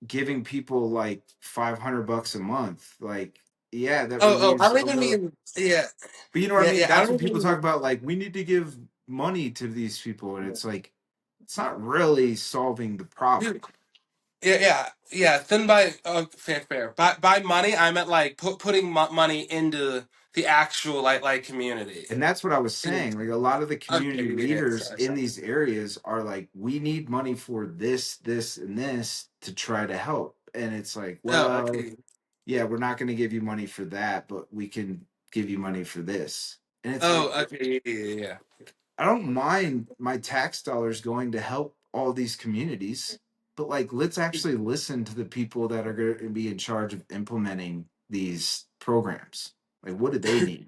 giving people like $500 a month, like, yeah, that I relieves don't a even little. mean, yeah, But you know what I mean? I That's don't what people even talk about. Like, we need to give money to these people, and it's like it's not really solving the problem. dude, yeah. Then by fair. By money, I meant like putting money into the actual like community. And that's what I was Yeah. saying. Like a lot of the Okay, community yeah, leaders sorry. in these areas are like, we need money for this, and this to try to help. And it's like, Oh, well, okay. yeah, we're not going to give you money for that, but we can give you money for this. And it's like, Oh, okay, yeah. I don't mind my tax dollars going to help all these communities, but like, let's actually listen to the people that are going to be in charge of implementing these programs. Like, what do they need?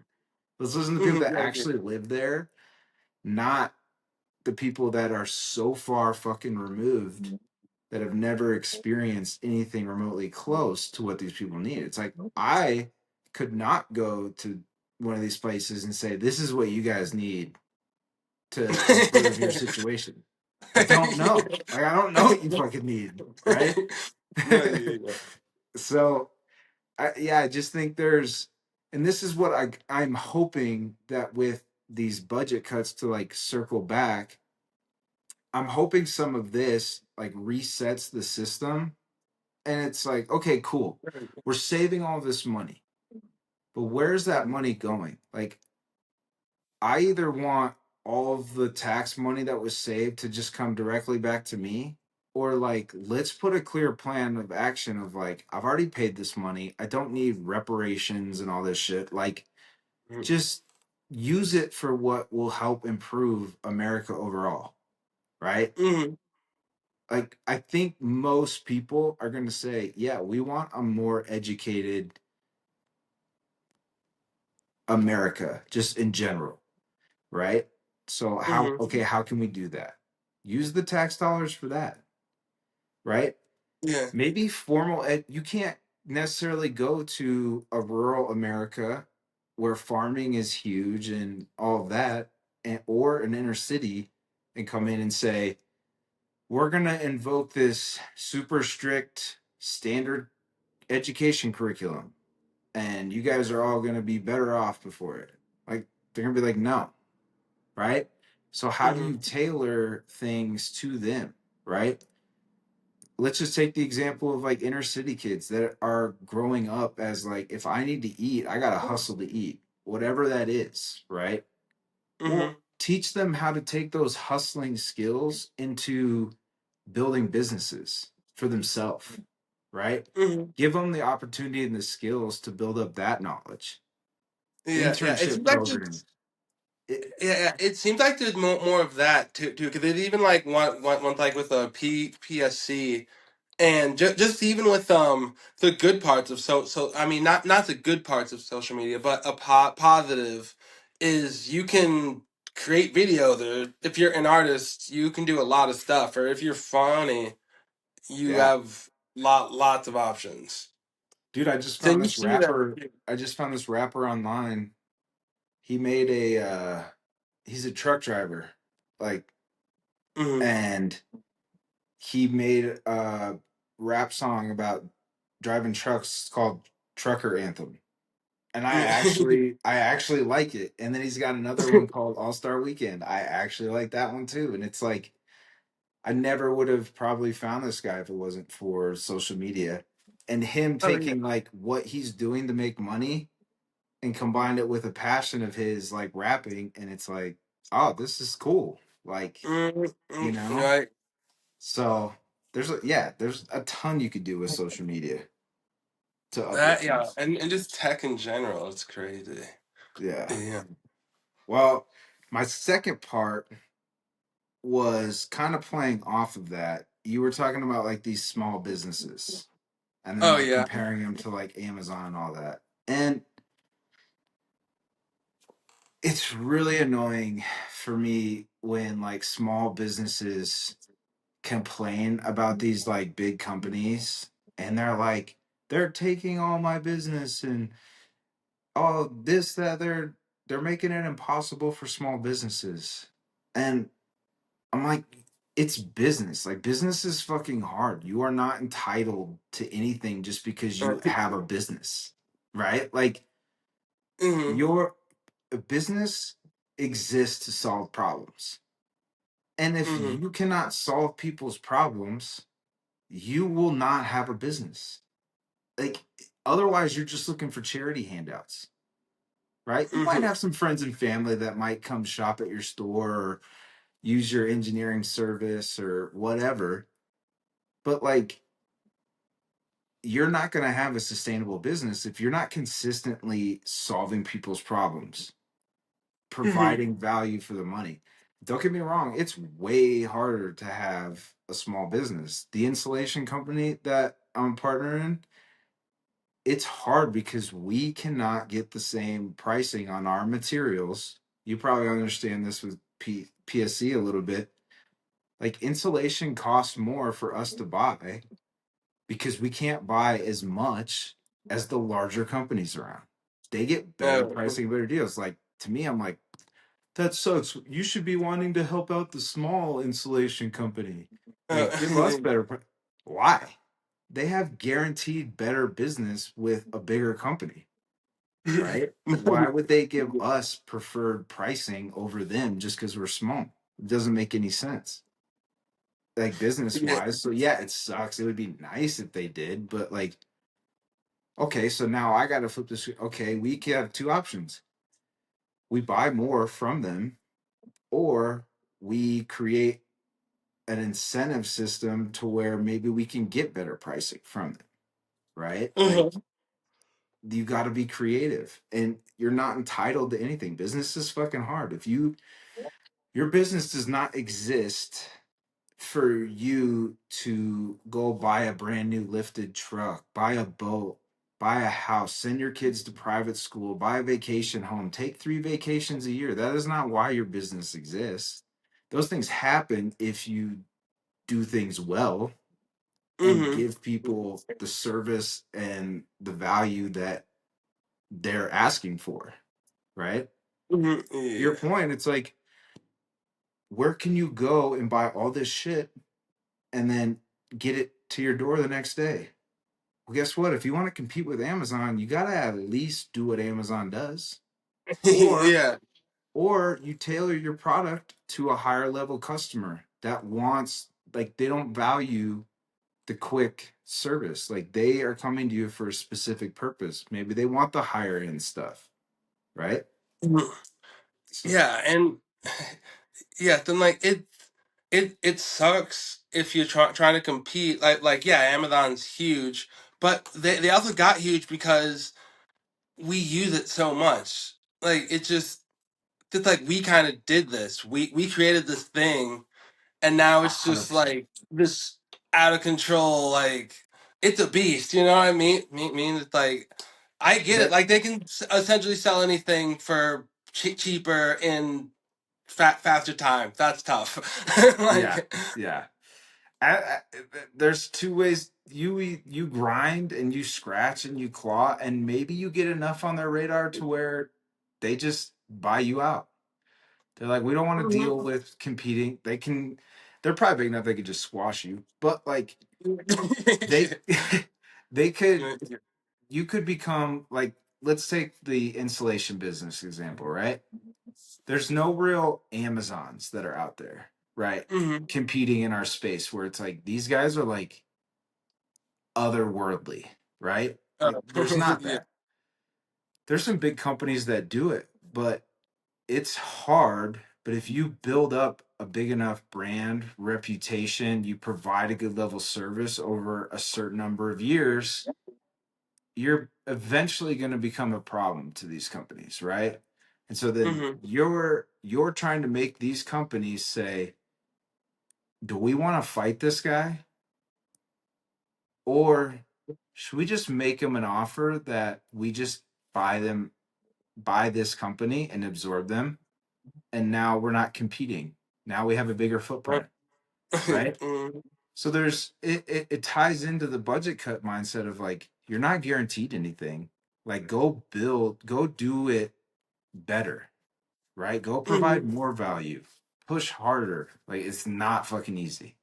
Let's listen to people that Okay. actually live there, not the people that are so far fucking removed that have never experienced anything remotely close to what these people need. It's like, I could not go to one of these places and say, this is what you guys need to improve your situation. I don't know. Like, I don't know what you fucking need, right? No, yeah. So, yeah, I just think there's, and this is what I'm hoping that with these budget cuts to like circle back, I'm hoping some of this like resets the system, and it's like, okay, cool, we're saving all this money, but where's that money going? Like, I either want all of the tax money that was saved to just come directly back to me, or like, let's put a clear plan of action of like, I've already paid this money. I don't need reparations and all this shit. Like, just use it for what will help improve America overall, right? Mm-hmm. Like, I think most people are going to say, yeah, we want a more educated America just in general, right? So how, Mm-hmm. okay, how can we do that? Use the tax dollars for that, right? Yeah. Maybe formal ed, you can't necessarily go to a rural America where farming is huge and all of that, and or an inner city and come in and say, we're going to invoke this super strict standard education curriculum and you guys are all going to be better off before it. Like, they're going to be like, no, right? So how do Mm-hmm. you tailor things to them, right? Let's just take the example of like inner city kids that are growing up as like, if I need to eat, I got to hustle to eat, whatever that is, right? Well, Mm-hmm. teach them how to take those hustling skills into building businesses for themselves, right? hmm Give them the opportunity and the skills to build up that knowledge. Yeah, yeah. It Internship seems like programs. It, yeah, yeah. It seems like there's more of that too. Because there's even like one like with a PSC, and just even with the good parts of so I mean not the good parts of social media, but a positive is you can create video there. If you're an artist, you can do a lot of stuff. Or if you're funny, you yeah, have lots of options. dude, I just So found you this see that. rapper. I just found this rapper online. He made a. He's a truck driver, like, Mm-hmm. and he made a rap song about driving trucks called Trucker Anthem. And I actually like it. And then he's got another one called All Star Weekend. I actually like that one too. And it's like I never would have probably found this guy if it wasn't for social media. And him Oh yeah. taking like what he's doing to make money and combined it with a passion of his like rapping, and it's like, oh, this is cool. Like, you know? Right. So there's a ton you could do with social media to That uplift yeah, things. and just tech in general, it's crazy. Yeah. Yeah. Well, my second part was kind of playing off of that. You were talking about like these small businesses and then Oh like yeah. comparing them to like Amazon and all that. And it's really annoying for me when like small businesses complain about these like big companies and they're like they're taking all my business and all this that they're making it impossible for small businesses. And I'm like, it's business. Like business is fucking hard. You are not entitled to anything just because you have a business, right? Like Mm-hmm. your business exists to solve problems. And if Mm-hmm. you cannot solve people's problems, you will not have a business. Like otherwise you're just looking for charity handouts, right? You might Mm-hmm. have some friends and family that might come shop at your store or use your engineering service or whatever. But like you're not going to have a sustainable business if you're not consistently solving people's problems, Mm-hmm. providing value for the money. Don't get me wrong, it's way harder to have a small business. The insulation company that I'm partnering, it's hard because we cannot get the same pricing on our materials. You probably understand this with PSC a little bit. Like insulation costs more for us to buy because we can't buy as much as the larger companies around. They get better Oh. pricing, better deals. Like to me, I'm like, that sucks. You should be wanting to help out the small insulation company. Like, give us Oh. better. Why? They have guaranteed better business with a bigger company, right? Why would they give us preferred pricing over them just because we're small? It doesn't make any sense, like business Yeah. wise. So yeah, it sucks. It would be nice if they did, but like, okay, so now I got to flip this. Okay, we can have two options: we buy more from them, or we create an incentive system to where maybe we can get better pricing from them, right? Like Uh-huh. you got to be creative and you're not entitled to anything. Business is fucking hard. If your business does not exist for you to go buy a brand new lifted truck, buy a boat, buy a house, send your kids to private school, buy a vacation home, take 3 vacations a year. That is not why your business exists. Those things happen if you do things well and Mm-hmm. give people the service and the value that they're asking for, right? Mm-hmm. Your Yeah. point, it's like, where can you go and buy all this shit and then get it to your door the next day? Well, guess what? If you want to compete with Amazon, you got to at least do what Amazon does. Or Yeah. or you tailor your product to a higher level customer that wants, like, they don't value the quick service. Like they are coming to you for a specific purpose. Maybe they want the higher end stuff, right? Mhm. So Yeah, and yeah, then like it. it sucks if you're trying to compete. Like yeah, Amazon's huge, but they also got huge because we use it so much. Like it's like we kind of did this. We created this thing, and now A it's hundred just percent. like this out of control. Like it's a beast. You know what I mean? Mean it's like I get it. That Like they can essentially sell anything for cheaper in faster time. That's tough. yeah, Like. yeah. I, there's two ways you grind and you scratch and you claw and maybe you get enough on their radar to where they just buy you out. They're like, we don't want to deal with competing. They're probably big enough they could just squash you, but like they they could you could become like, let's take the insulation business example, right? There's no real Amazons that are out there, right? Hmm. Competing in our space where it's like these guys are like otherworldly, right? Like there's not Yeah. that. There's some big companies that do it, but it's hard. But if you build up a big enough brand reputation, you provide a good level service over a certain number of years, you're eventually going to become a problem to these companies, right? And so then Hmm. you're trying to make these companies say, do we want to fight this guy, or should we just make them an offer that we just buy this company and absorb them, and now we're not competing, now we have a bigger footprint, right? So it ties into the budget cut mindset of like, you're not guaranteed anything. Like go do it better, right? Go provide Hmm. more value, push harder. Like it's not fucking easy.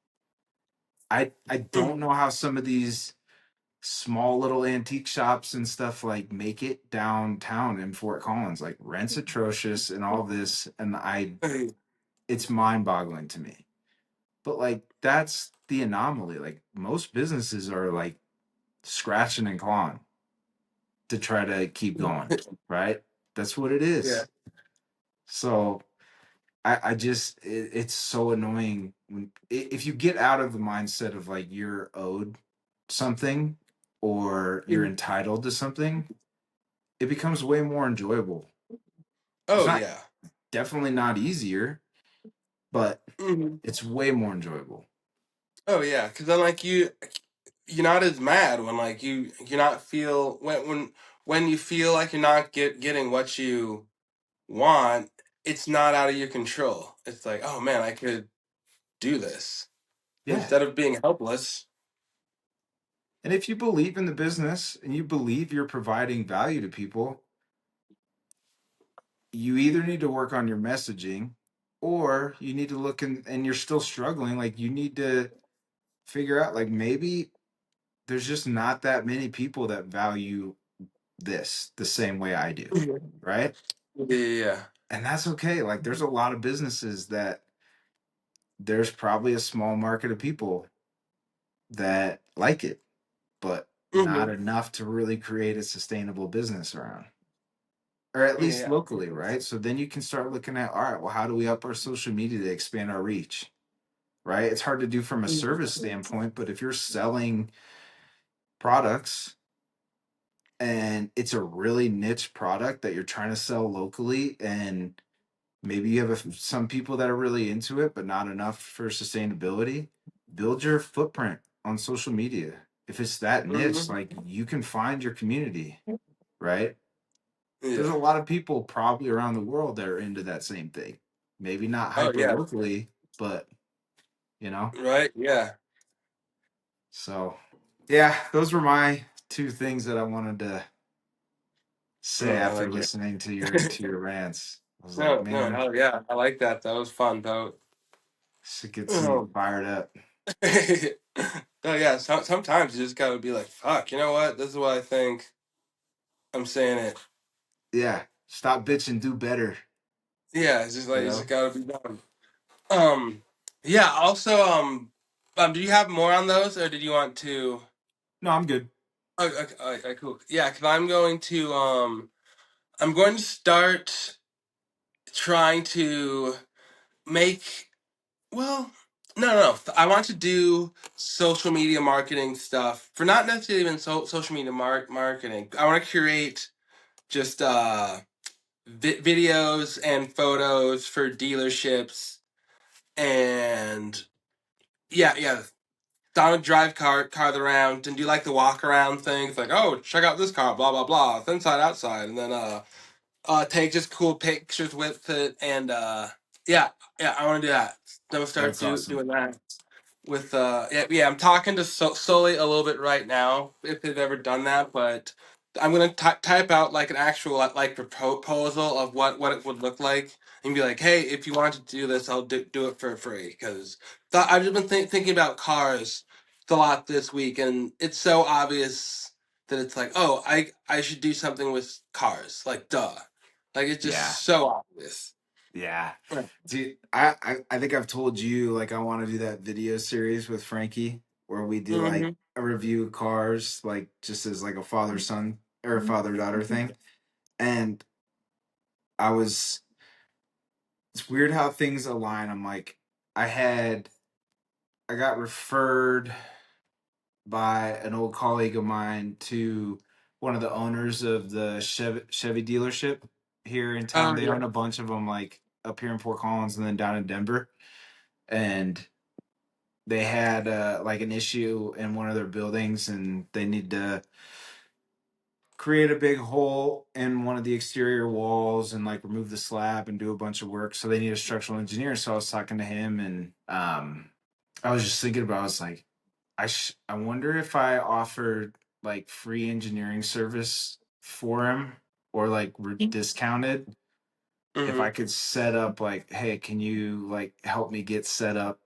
I don't know how some of these small little antique shops and stuff like make it downtown in Fort Collins. Like rent's atrocious and all this, and it's mind-boggling to me. But like that's the anomaly. Like most businesses are like scratching and clawing to try to keep going, right? That's what it Yeah. is. So I just it's so annoying when if you get out of the mindset of like you're owed something or you're Mhm. entitled to something, it becomes way more enjoyable. It's Oh not yeah. definitely not easier, but Hmm. it's way more enjoyable. Oh yeah. Because then like you're not as mad when like you not feel when you feel like you're not getting what you want. It's not out of your control. It's like, oh man, I could do this Yeah. instead of being helpless. And if you believe in the business and you believe you're providing value to people, you either need to work on your messaging or you need to look and you're still struggling. Like you need to figure out like maybe there's just not that many people that value this the same way I do. Mhm. Right. Yeah. And that's okay. Like there's a lot of businesses that there's probably a small market of people that like it, but not Hmm. enough to really create a sustainable business around, or at least Yeah. locally, right? So then you can start looking at, all right, well, how do we up our social media to expand our reach, right? It's hard to do from a service standpoint, but if you're selling products and it's a really niche product that you're trying to sell locally, and maybe you have some people that are really into it, but not enough for sustainability, build your footprint on social media. If it's that niche, Hmm. like you can find your community, right? There's Yeah. a lot of people probably around the world that are into that same thing. Maybe not Oh hyper yeah. locally, but you know. Right. Yeah. So, yeah, those were my two things that I wanted to say No, I after like it. listening to your rants. I was like, No, no, man, hell yeah. I like that. That was fun though. should get some Um, fired up. oh yeah, sometimes you just gotta be like, fuck, you know what? This is what I think. I'm saying it. Yeah, stop bitching, do better. Yeah, it's just You like it's just know. gotta be done. Um, yeah. Also, do you have more on those, or did you want to? No, I'm good. Oh, okay, cool. Yeah, because I'm going to start trying to make well. No, no, no. I want to do social media marketing stuff for not necessarily even social media marketing. I want to curate just videos and photos for dealerships and yeah, yeah. I want to drive cars around and do like the walk around things, like oh check out this car, blah blah blah, it's inside outside, and then take just cool pictures with it, and yeah, yeah, I want to do that. I'm gonna start That's awesome. doing that with yeah, yeah, I'm talking to Sully a little bit right now if they've ever done that, but I'm gonna type out like an actual like proposal of what it would look like and be like, hey, if you want to do this, I'll do it for free because I've just been thinking about cars a lot this week, and it's so obvious that it's like, oh, I should do something with cars, like duh, like it's just Yeah. so obvious. Yeah. Right. Dude, I think I've told you like I want to do that video series with Frankie where we do like Mm-hmm. a review of cars, like just as like a father son or a father daughter thing. And I was it's weird how things align. I'm like, I had I got referred by an old colleague of mine to one of the owners of the Chevy dealership here in town. Oh They yeah. own a bunch of them, like up here in Fort Collins and then down in Denver. And they had like an issue in one of their buildings, and they need to create a big hole in one of the exterior walls and like remove the slab and do a bunch of work. So they need a structural engineer. So I was talking to him, and I was just thinking about. I was like, I wonder if I offered like free engineering service for him or like discounted if Mm-hmm. I could set up like, hey, can you like help me get set up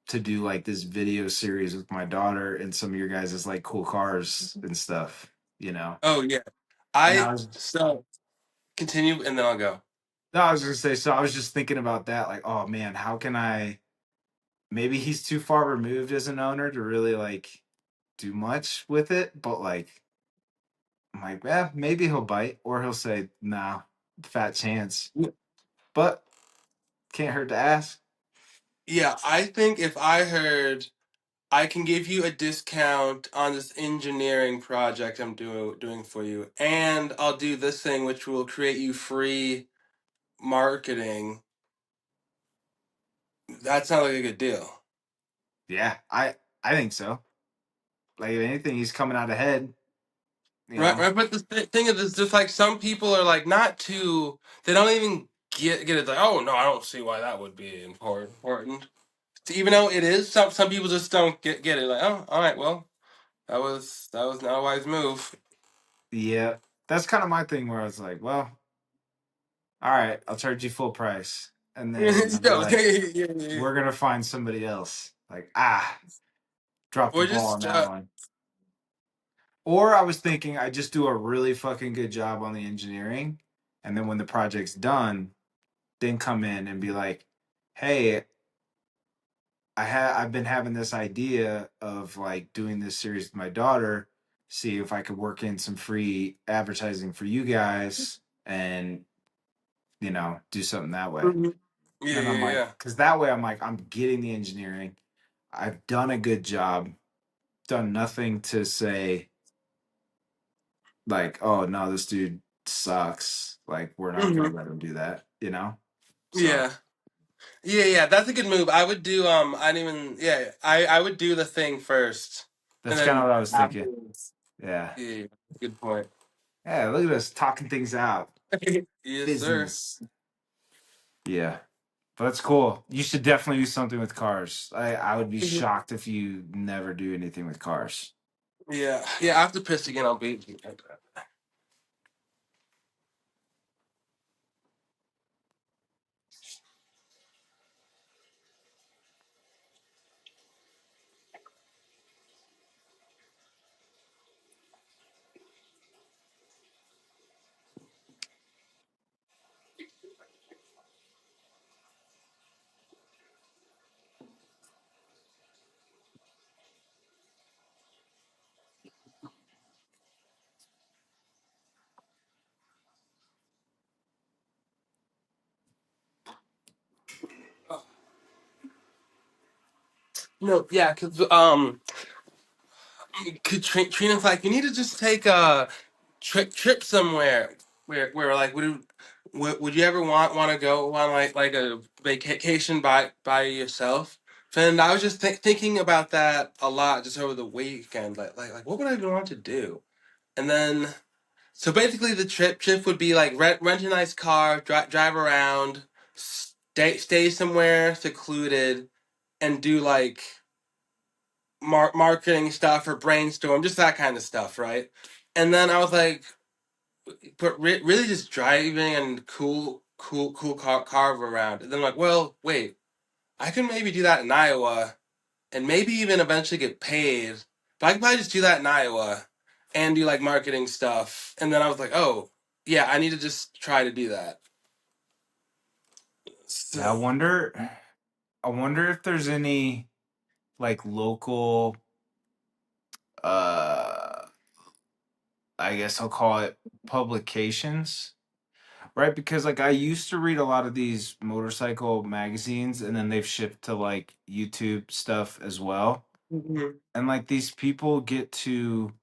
to do like this video series with my daughter and some of your guys' like cool cars and stuff, you know? Oh yeah. And I I was so continue and then I'll go. no, I was gonna say, so I was just thinking about that, like, oh man, how can I maybe he's too far removed as an owner to really like do much with it, but like I'm like, yeah, maybe he'll bite or he'll say, nah, fat chance. But can't hurt to ask. Yeah, I think if I heard I can give you a discount on this engineering project I'm doing for you, and I'll do this thing which will create you free marketing. That sounds like a good deal. Yeah, I think so. Like if anything, he's coming out ahead, you Right, know. right. But the thing is, it's just like some people are like not too. They don't even get it. Like, oh no, I don't see why that would be important. Even though it is, some people just don't get it. Like, oh, all right, well, that was not a wise move. Yeah, that's kind of my thing where I was like, well, all right, I'll charge you full price. And then I'll be Yo, like, yeah. we're gonna find somebody else. Like, ah, drop the Or ball on just that one. Or I was thinking I just do a really fucking good job on the engineering, and then when the project's done, then come in and be like, hey, I've been having this idea of like doing this series with my daughter, see if I could work in some free advertising for you guys and do something that way. Mhm. Yeah, And I'm yeah, like, yeah. because that way I'm like, I'm getting the engineering. I've done a good job, done nothing to say like, oh no, this dude sucks. Like, we're not gonna Hmm. let him do that, you know? So Yeah. Yeah, yeah, that's a good move. I would do I didn't even yeah, I would do the thing first and that's kind of then what I was thinking. afterwards. Yeah. Yeah, yeah, good point. Yeah, look at us talking things out. Yes, sir. Business. Yeah. But that's cool. You should definitely do something with cars. I would be Mhm. shocked if you never do anything with cars. Yeah. Yeah, after piss again, I'll be No, yeah, because Trina's like, you need to just take a trip somewhere where like would you ever want to go on like a vacation by yourself? And I was just thinking about that a lot just over the weekend. Like what would I even want to do? And then so basically the trip would be like rent a nice car, drive around, stay somewhere secluded, and do like marketing stuff or brainstorm, just that kind of stuff, right? And then I was like, but really just driving and cool car around. And then I'm like, well, wait, I can maybe do that in Iowa and maybe even eventually get paid. But I can probably just do that in Iowa and do like marketing stuff. And then I was like, oh, yeah, I need to just try to do that. Yeah, So, I wonder if there's any like local uh I guess I'll call it publications, right? Because like I used to read a lot of these motorcycle magazines and then they've shipped to like YouTube stuff as well. mhm. And like these people get to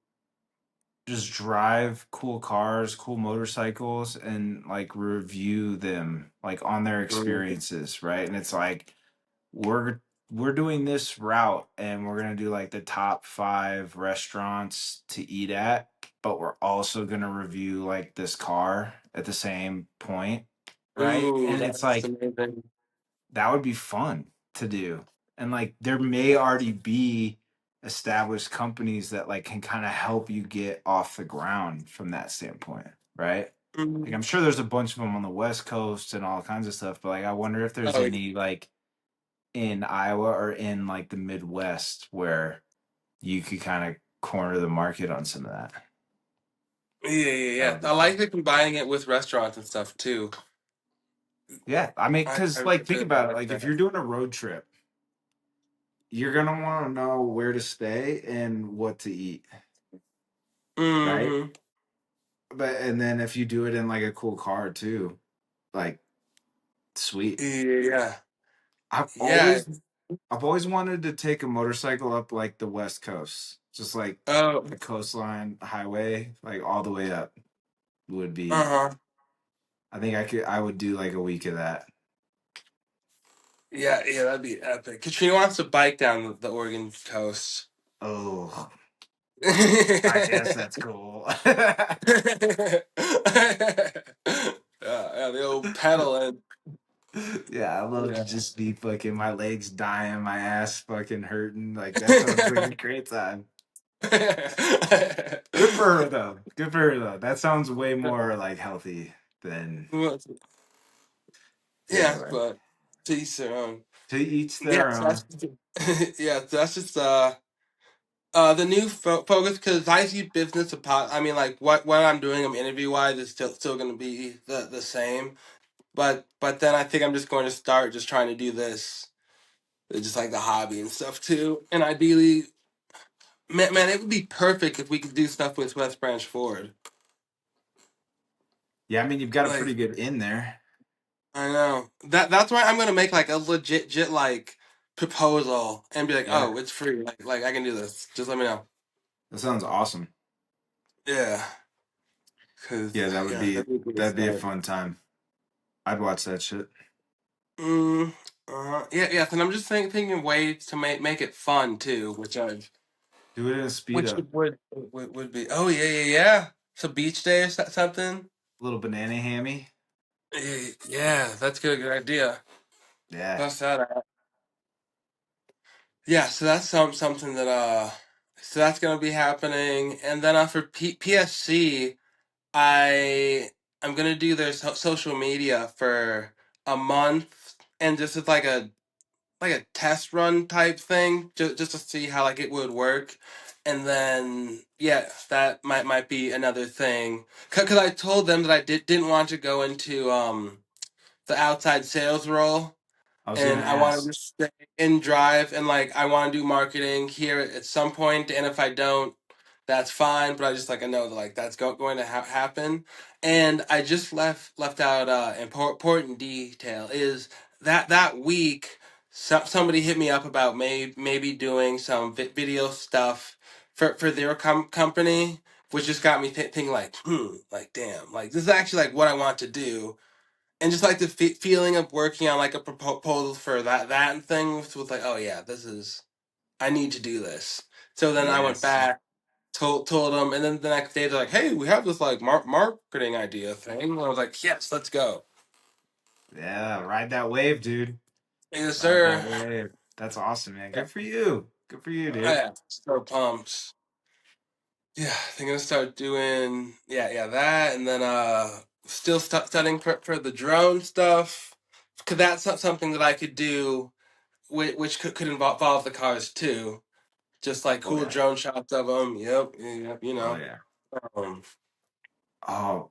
just drive cool cars, cool motorcycles, and like review them like on their experiences, right? And it's like we're we're doing this route and we're gonna do like the top 5 restaurants to eat at, but we're also gonna review like this car at the same point, right? Ooh, And it's that's like amazing. that would be fun to do. And like there may already be established companies that like can kind of help you get off the ground from that standpoint, right? Like Mhm. I'm sure there's a bunch of them on the West Coast and all kinds of stuff, but like I wonder if there's Oh, any like in Iowa or in like the Midwest where you could kind of corner the market on some of that. yeah, yeah, That yeah. would be I fun. like the combining it with restaurants and stuff too. Yeah, I mean, I because like think really about it, like like if that. you're doing a road trip, you're gonna want to know where to stay and what to eat, right? Hmm. But and then if you do it in like a cool car too, like sweet. Yeah, I've yeah. always I've always wanted to take a motorcycle up like the West Coast, just like Oh, a coastline highway, like all the way up would uh be. huh. I think I would do like a week of that. Yeah, yeah. That'd be epic. Katrina wants to bike down the Oregon coast. Oh, I guess Yeah, that's cool. yeah, the old pedaling. Yeah, I love to Yeah. just be fucking my legs dying, my ass fucking hurting. Like that sounds like a great time. Good for her though. Good for her though. That sounds way more like healthy than yeah, Yeah, right. but to each their own. To each Yeah, their so own. yeah, so that's just the new focus because I see business apart. I mean, like what I'm doing, interview wise, is still going to be the same. But then I think I'm just going to start just trying to do this, just like the hobby and stuff too. And ideally, man, it would be perfect if we could do stuff with West Branch Ford. Yeah, I mean you've got a Like pretty good in there. I know that's why I'm going to make like a legit like proposal and be like, Yeah. oh, it's free. Like I can do this. Just let me know. That sounds awesome. Yeah, cause Yeah, that would yeah, be that'd be a great that'd be a start. fun time. I'd watch that shit. Mm, yeah, yeah. And I'm just thinking ways to make it fun too, Do it in a which speedo. would be. Oh yeah, yeah, yeah. So beach day or something. A little banana hammy. Yeah, that's good idea. Yeah. Bust that out. Yeah, so that's something that so that's gonna be happening, and then for PSC, I'm gonna do their social media for a month, and just as like a test run type thing, just to see how like it would work, and then yeah, that might be another thing. Cause I told them that I didn't want to go into the outside sales role, I was gonna and I want to ask. just stay in drive, and like I want to do marketing here at some point, and if I don't, that's fine. But I just like I know that like that's going to happen, and I just left out important detail is that week. somebody hit me up about maybe doing some video stuff for their company, which just got me thinking like, like damn, like this is actually like what I want to do, and just like the feeling of working on like a proposal for that and things was like, oh yeah, this is I need to do this. So then I went Yes. back, told them, and then the next day they're like, hey, we have this like marketing idea thing. And I was like, yes, let's go. Yeah, ride that wave, dude. Yes, Ride sir. that wave. That's awesome, man. Yeah, Good for you. Good for you, dude. yeah, so pumped. Yeah, I'm gonna start doing that, and then still studying for the drone stuff, because that's something that I could do, which could involve the cars too, just like Oh cool yeah. drone shots of them. Yep, you Oh know. yeah. Um, Oh,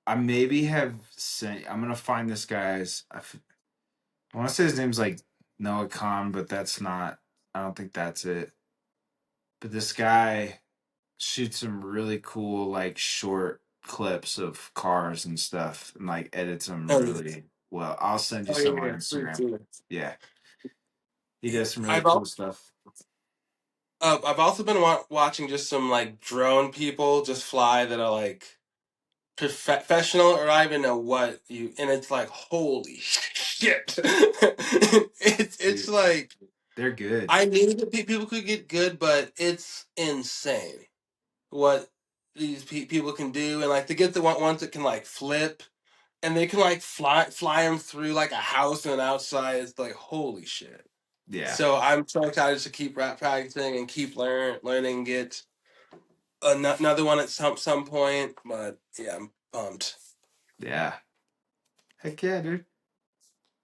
I maybe have sent. I'm gonna find this guy's. I want to say his name's like Noah Khan, but that's not. I don't think that's it. But this guy shoots some really cool like short clips of cars and stuff, and like edits them oh really well. I'll send you some on please Instagram. do. Yeah, he does some really I've cool al- stuff. I've also been watching just some like drone people just fly that are like professional, or I even know what you, and it's like holy shit. It's Dude, like they're good. I knew that people could get good, but it's insane what these people can do, and like to get the ones that can like flip, and they can like fly them through like a house and outside. It's like holy shit. Yeah, So I'm so excited to keep rap practicing and keep learning, get another one at some point. But yeah, I'm pumped. yeah. Heck yeah, dude.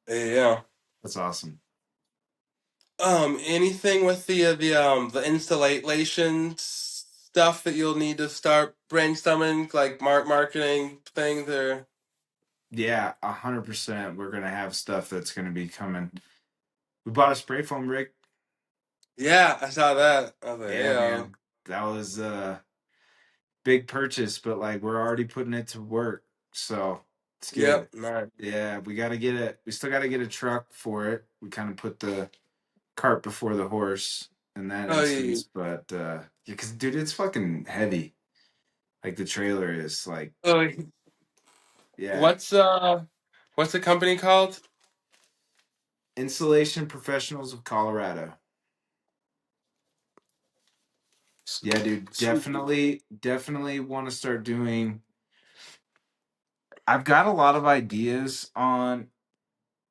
Yeah. That's awesome. Anything with the installation stuff that you'll need to start brainstorming, like marketing things, or Yeah, 100%. We're gonna have stuff that's gonna be coming. We bought a spray foam rig. yeah, I saw that. I was like, Yeah, yeah, man. That was a big purchase, but like we're already putting it to work. So it's good. yep, nice. Yeah, we gotta get it. We still gotta get a truck for it. We kind of put the cart before the horse in that Oh yeah. instance. But yeah, cause dude, it's fucking heavy. Like the trailer is like, Oh, yeah. yeah. What's what's the company called? Insulation Professionals of Colorado. Yeah, dude, Sweet. definitely want to start doing. I've got a lot of ideas on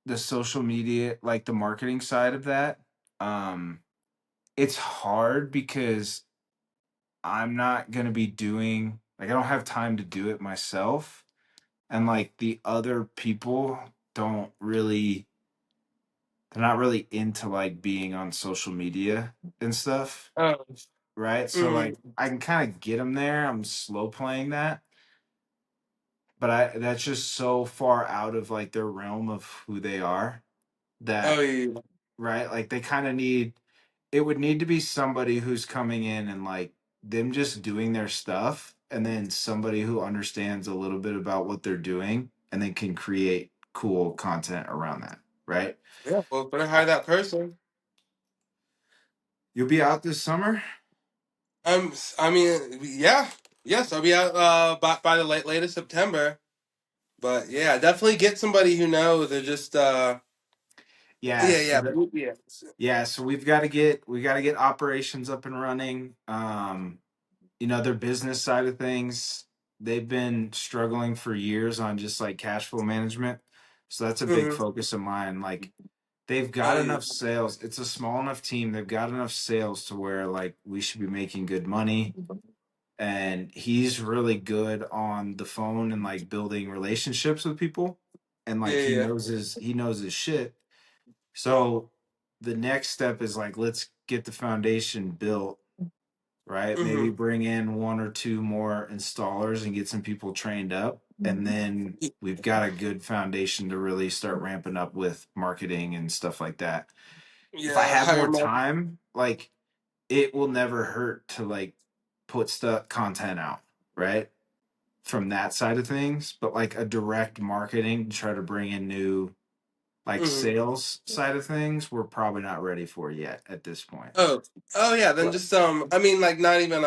the social media, like the marketing side of that. Um, it's hard because I'm not gonna be doing like I don't have time to do it myself, and like the other people don't really, they're not really into like being on social media and stuff, Oh, right? So mm, like I can kind of get them there. I'm slow playing that, but I that's just so far out of like their realm of who they are oh that, yeah, right? Like they kind of need, it would need to be somebody who's coming in and like them just doing their stuff, and then somebody who understands a little bit about what they're doing and then can create cool content around that, right? yeah. Well, better I- hire that person. You'll be out this summer? I mean, yeah, yes, I'll be out by the latest September. But yeah, definitely get somebody who knows. They're just Yeah, yeah. Yeah. yeah, so we got to get operations up and running. Their business side of things, they've been struggling for years on just like cash flow management. So that's a big Mm-hmm. focus of mine. Like they've Oh got yeah. enough sales. It's a small enough team. They've got enough sales to where like we should be making good money. And he's really good on the phone and like building relationships with people. And like he Yeah. knows his shit. So the next step is like let's get the foundation built, right? Maybe Mm-hmm. bring in one or two more installers and get some people trained up. And then we've got a good foundation to really start ramping up with marketing and stuff like that. If I Yeah. have Hire more more. time, like it will never hurt to like put stuff content out, right? From that side of things, but like a direct marketing to try to bring in new like Hmm. sales side of things, we're probably not ready for yet at this point. Oh, oh yeah. Then But just I mean, like not even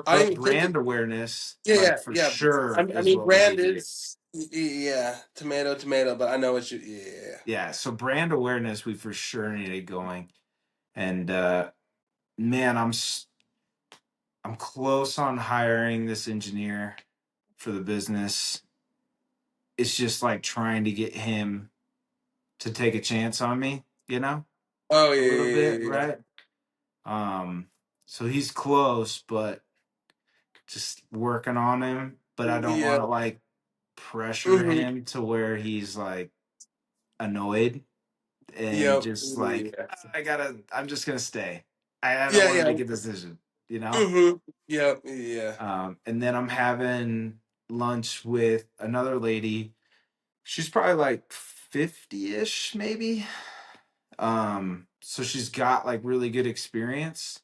I don't but even think it. brand awareness, Yeah, like yeah, for yeah. sure, I is mean, what we brand need to do. is yeah, tomato, tomato. But I know what you. Yeah. Yeah, so brand awareness, we for sure need it going. And man, I'm close on hiring this engineer for the business. It's just like trying to get him to take a chance on me, you know, Oh a yeah, little bit, yeah, right? Um, so he's close, but just working on him. But I yeah, don't yeah. want to like pressure Mm-hmm. him to where he's like annoyed and Yep. just like I'm just gonna stay. I don't Yeah, want to yeah. make a decision, you know? Mm-hmm. Yep. Yeah. And then I'm having lunch with another lady. She's probably like 50-ish, maybe. So she's got like really good experience.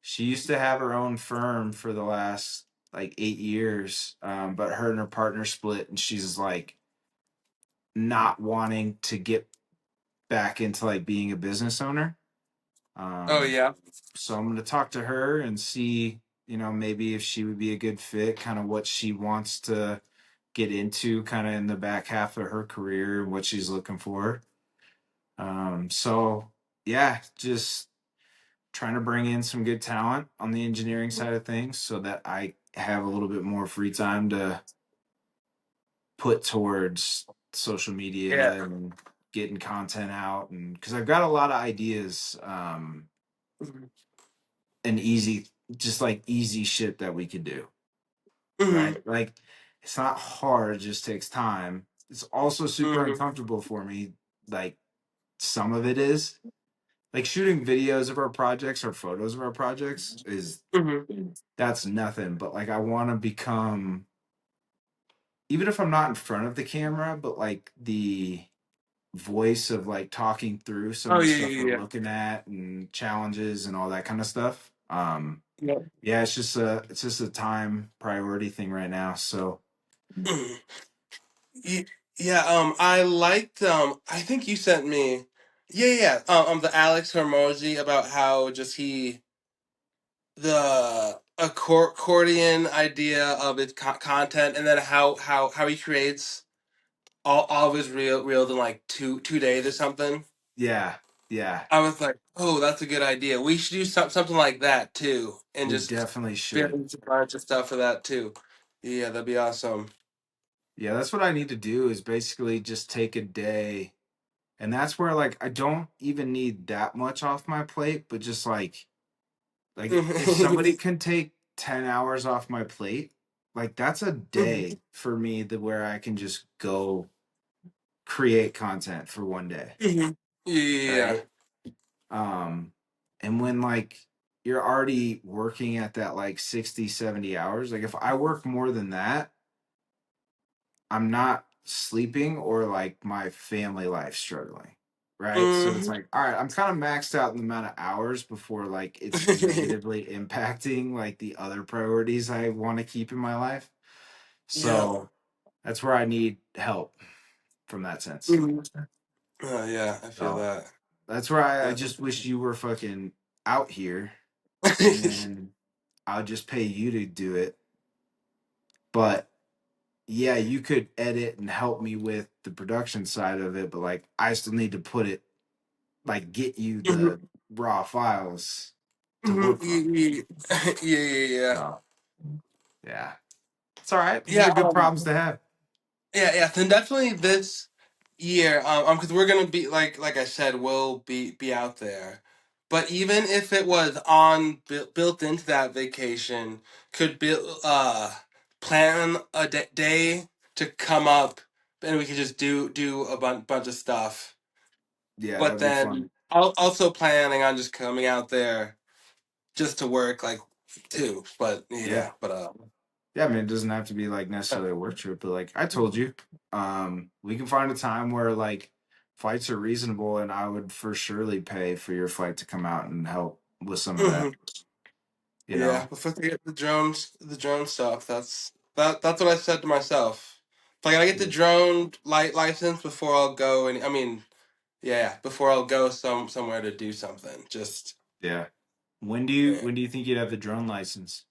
She used to have her own firm for the last like 8 years, but her and her partner split, and she's like not wanting to get back into like being a business owner. Oh Um, yeah. so I'm going to talk to her and see, maybe if she would be a good fit, kind of what she wants to get into kind of in the back half of her career and what she's looking for. So yeah, just trying to bring in some good talent on the engineering side of things so that I have a little bit more free time to put towards social Yeah. media and getting content out, and because I've got a lot of ideas, Mm-hmm. and easy, just like easy shit that we could do, Mm-hmm. right? Like it's not hard, it just takes time. It's also super Mm-hmm. uncomfortable for me. Like some of it is like shooting videos of our projects or photos of our projects is Mm-hmm. that's nothing. But like I want to become, even if I'm not in front of the camera, but like the voice of like talking through some of Oh the yeah, stuff we're yeah, looking at and challenges and all that kind of stuff. yeah. Yeah, it's just a time priority thing right now. So Yep. Yeah, I liked I think you sent me yeah, yeah, the Alex Hormozy about how just the accordion idea of its content, and then how he creates all of his reels in like two days or something. yeah, yeah, I was like, oh, that's a good idea. We should do something like that too, and we just definitely should. build a bunch of stuff for that too. Yeah, that'd be awesome. Yeah, that's what I need to do is basically just take a day. And that's where like I don't even need that much off my plate, but just like if somebody can take 10 hours off my plate, like that's a day for me that where I can just go create content for one day, Yeah. right? Um and when like you're already working at that like 60, 70 hours, like if I work more than that, I'm not sleeping or like my family life struggling. Right. So it's Hmm. like, all right, I'm kind of maxed out in the amount of hours before like it's negatively impacting like the other priorities I want to keep in my life. Yeah. So that's where I need help from that sense. Mhm. Oh yeah, I feel So that. that's where I That. just wish you were fucking out here and I'll just pay you to do it. But yeah, you could edit and help me with the production side of it, but like I still need to put it, like get you Mhm. the raw files to Mhm. work from. Yeah, yeah, yeah, yeah. So yeah, it's all right. These Yeah, are good problems to have. yeah, yeah. Then definitely this year, because we're gonna be like I said, we'll be out there. But even if it was built into that vacation, could build plan a day to come up, and we could just do a bunch of stuff. Yeah, But that'd be fun. then also planning on just coming out there just to work like too. But Yeah, yeah, but yeah. I mean, it doesn't have to be like necessarily a work trip, but like I told you, we can find a time where like flights are reasonable, and I would for surely pay for your flight to come out and help with some of that. mhm. You Yeah, know, but for the drone stuff, that's what I said to myself. If I gotta get the drone license before I'll go, and I mean, Yeah, before I'll go somewhere to do something. Just Yeah. yeah. When do you think you'd have the drone license?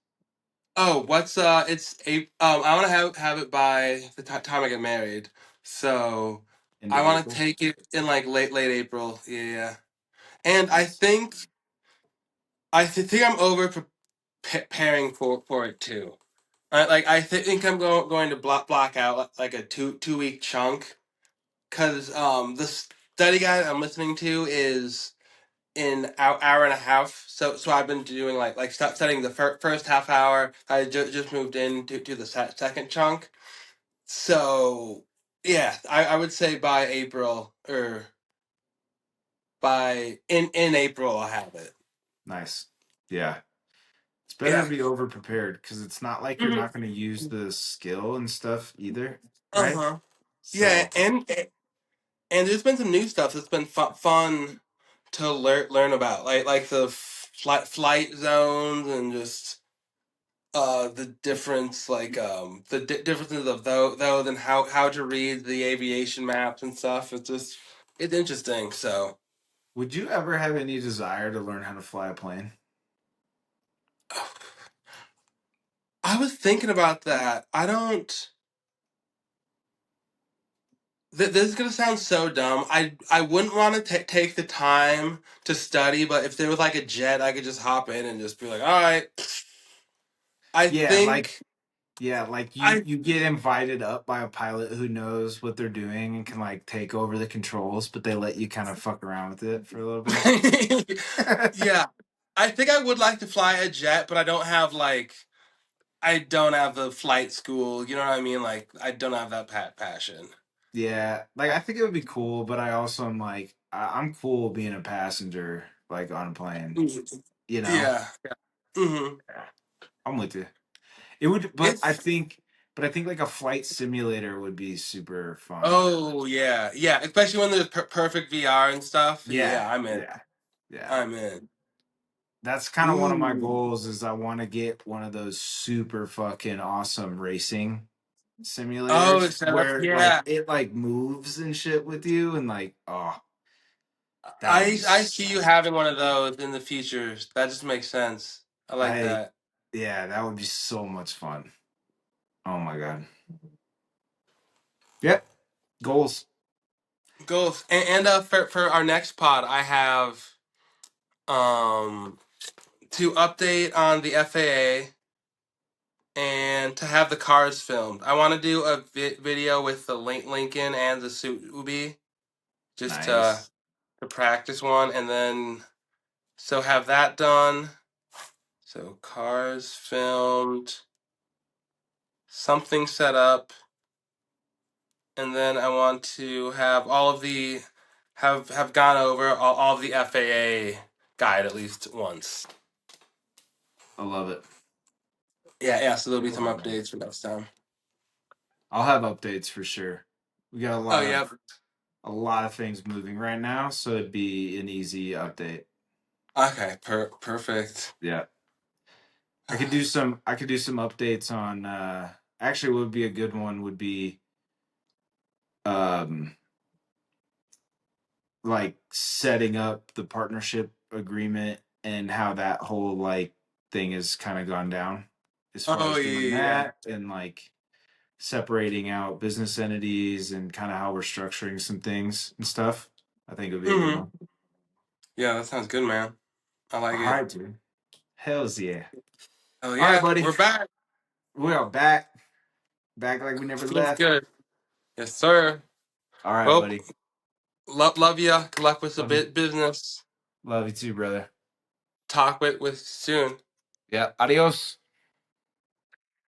Oh, what's it's I want to have it by the time I get married. So End I of want to April? take it in like late April. Yeah. And Nice. I think I'm over preparing for it too. I think I'm going to block out like a two week chunk because the study guide I'm listening to is in hour and a half. So I've been doing studying the first half hour. I just moved in to the second chunk. So yeah, I would say by April or by in April I'll have it. Nice. Yeah. It's better to Yeah. be over prepared because it's not like you're Hmm. not going to use the skill and stuff either, Uh right? huh. Yeah, So, and there's been some new stuff that's been fun to learn about, like the flight zones and just the difference, the differences of those and how to read the aviation maps and stuff. It's interesting. So would you ever have any desire to learn how to fly a plane? I was thinking about that. I don't. This is gonna sound so dumb. I wouldn't want to take the time to study, but if there was like a jet, I could just hop in and just be like, all right. I Yeah, think like I you get invited up by a pilot who knows what they're doing and can like take over the controls, but they let you kind of fuck around with it for a little bit. yeah, I think I would like to fly a jet, but I don't have the flight school. You know what I mean? Like I don't have that passion. Yeah, like I think it would be cool, but I also am like I'm cool being a passenger like on a plane, Mhm. you know? Yeah. Hmm. Yeah, I'm with you. It would, It's but I think like a flight simulator would be super fun. oh yeah, yeah. Especially when there's perfect VR and stuff. Yeah, Yeah, I'm in. yeah, yeah. I'm in. That's kind of one of my Ooh. goals is I want to get one of those super fucking awesome racing Oh, simulators so where like yeah. it like moves and shit with you and like oh that would be I see you having one of those in the future. That just makes sense. I like I that. yeah, that would be so much fun. Oh my god. Yep. Goals. Goals and for our next pod, I have um to update on the FAA and to have the cars filmed. I want to do a video with the Lincoln and the Subi just Nice. to practice one, and then so have that done. So cars filmed, something set up, and then I want to have all of the have gone over all of the FAA guide at least once. I love it. Yeah, yeah. So there'll I be some love it, man. updates for next time. I'll have updates for sure. We got Oh yeah. a lot of things moving right now, so it'd be an easy update. Okay. Perfect. Yeah. I could do some updates on actually what would be a good one would be um like setting up the partnership agreement and how that whole like thing has kind of gone down as far Oh as yeah, doing yeah, yeah. that and like separating out business entities and kind of how we're structuring some things and stuff. I think it would be a good one. Mm-hmm. Yeah, that sounds good, man. I like All it. right, dude. Hells yeah. Oh All right, yeah, buddy. we're back. We are back. Back like we never Feels left. good. Yes, sir. All right, Well, buddy. love ya. Good luck with the Love you. business. Love you too, brother. Talk with soon. Yeah. Adios.